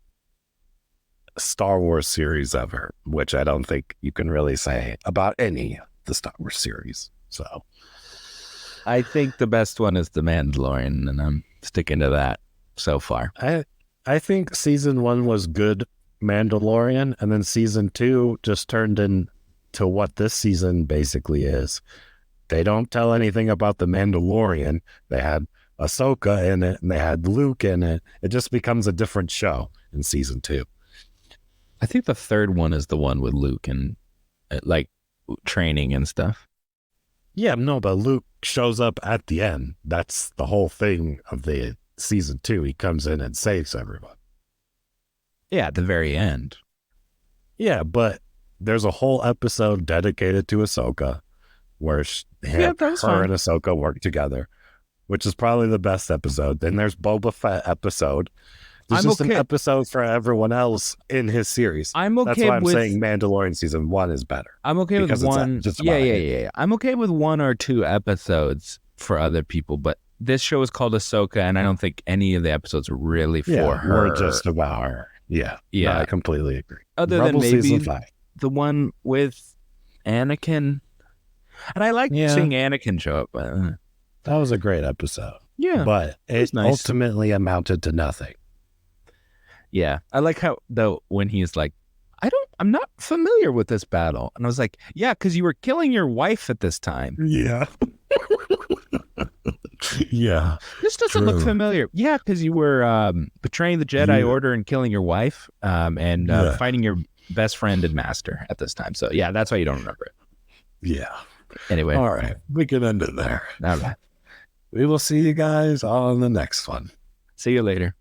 B: Star Wars series ever, which I don't think you can really say about any of the Star Wars series. So,
A: I think the best one is The Mandalorian, and I'm sticking to that so far.
B: I think season 1 was good Mandalorian, and then season 2 just turned into what this season basically is. They don't tell anything about the Mandalorian. They had Ahsoka in it, and they had Luke in it. It just becomes a different show in season 2.
A: I think the third one is the one with Luke and like training and stuff.
B: Yeah, no, but Luke shows up at the end. That's the whole thing of the season 2. He comes in and saves everyone.
A: Yeah, at the very end.
B: Yeah, but there's a whole episode dedicated to Ahsoka where
A: that was fine.
B: and Ahsoka work together, which is probably the best episode. Then there's Boba Fett episode. There's
A: I'm
B: just an
A: okay.
B: episode for everyone else in his series.
A: I'm okay
B: That's why I'm
A: with
B: saying Mandalorian season 1 is better.
A: I'm okay with
B: because it's
A: one.
B: just
A: Yeah.
B: about it.
A: I'm okay with 1 or 2 episodes for other people, but this show is called Ahsoka, and I don't think any of the episodes are really for her.
B: We're just about her. Yeah.
A: Yeah.
B: No, I completely agree.
A: Other
B: Rebel
A: than maybe
B: season 5.
A: the one with Anakin, and I like
B: Yeah.
A: seeing Anakin show up.
B: That was a great episode.
A: Yeah,
B: But it
A: was nice.
B: ultimately amounted to nothing.
A: Yeah. I like how, though, when he's like, I'm not familiar with this battle. And I was like, yeah, because you were killing your wife at this time.
B: Yeah. Yeah.
A: This doesn't look
B: True.
A: familiar. Yeah, because you were betraying the Jedi
B: Yeah.
A: Order and killing your wife, and
B: Yeah.
A: fighting your best friend and master at this time. So yeah, that's why you don't remember it.
B: Yeah.
A: Anyway,
B: All right. We can end it there.
A: all right.
B: We will see you guys on the next one.
A: See you later.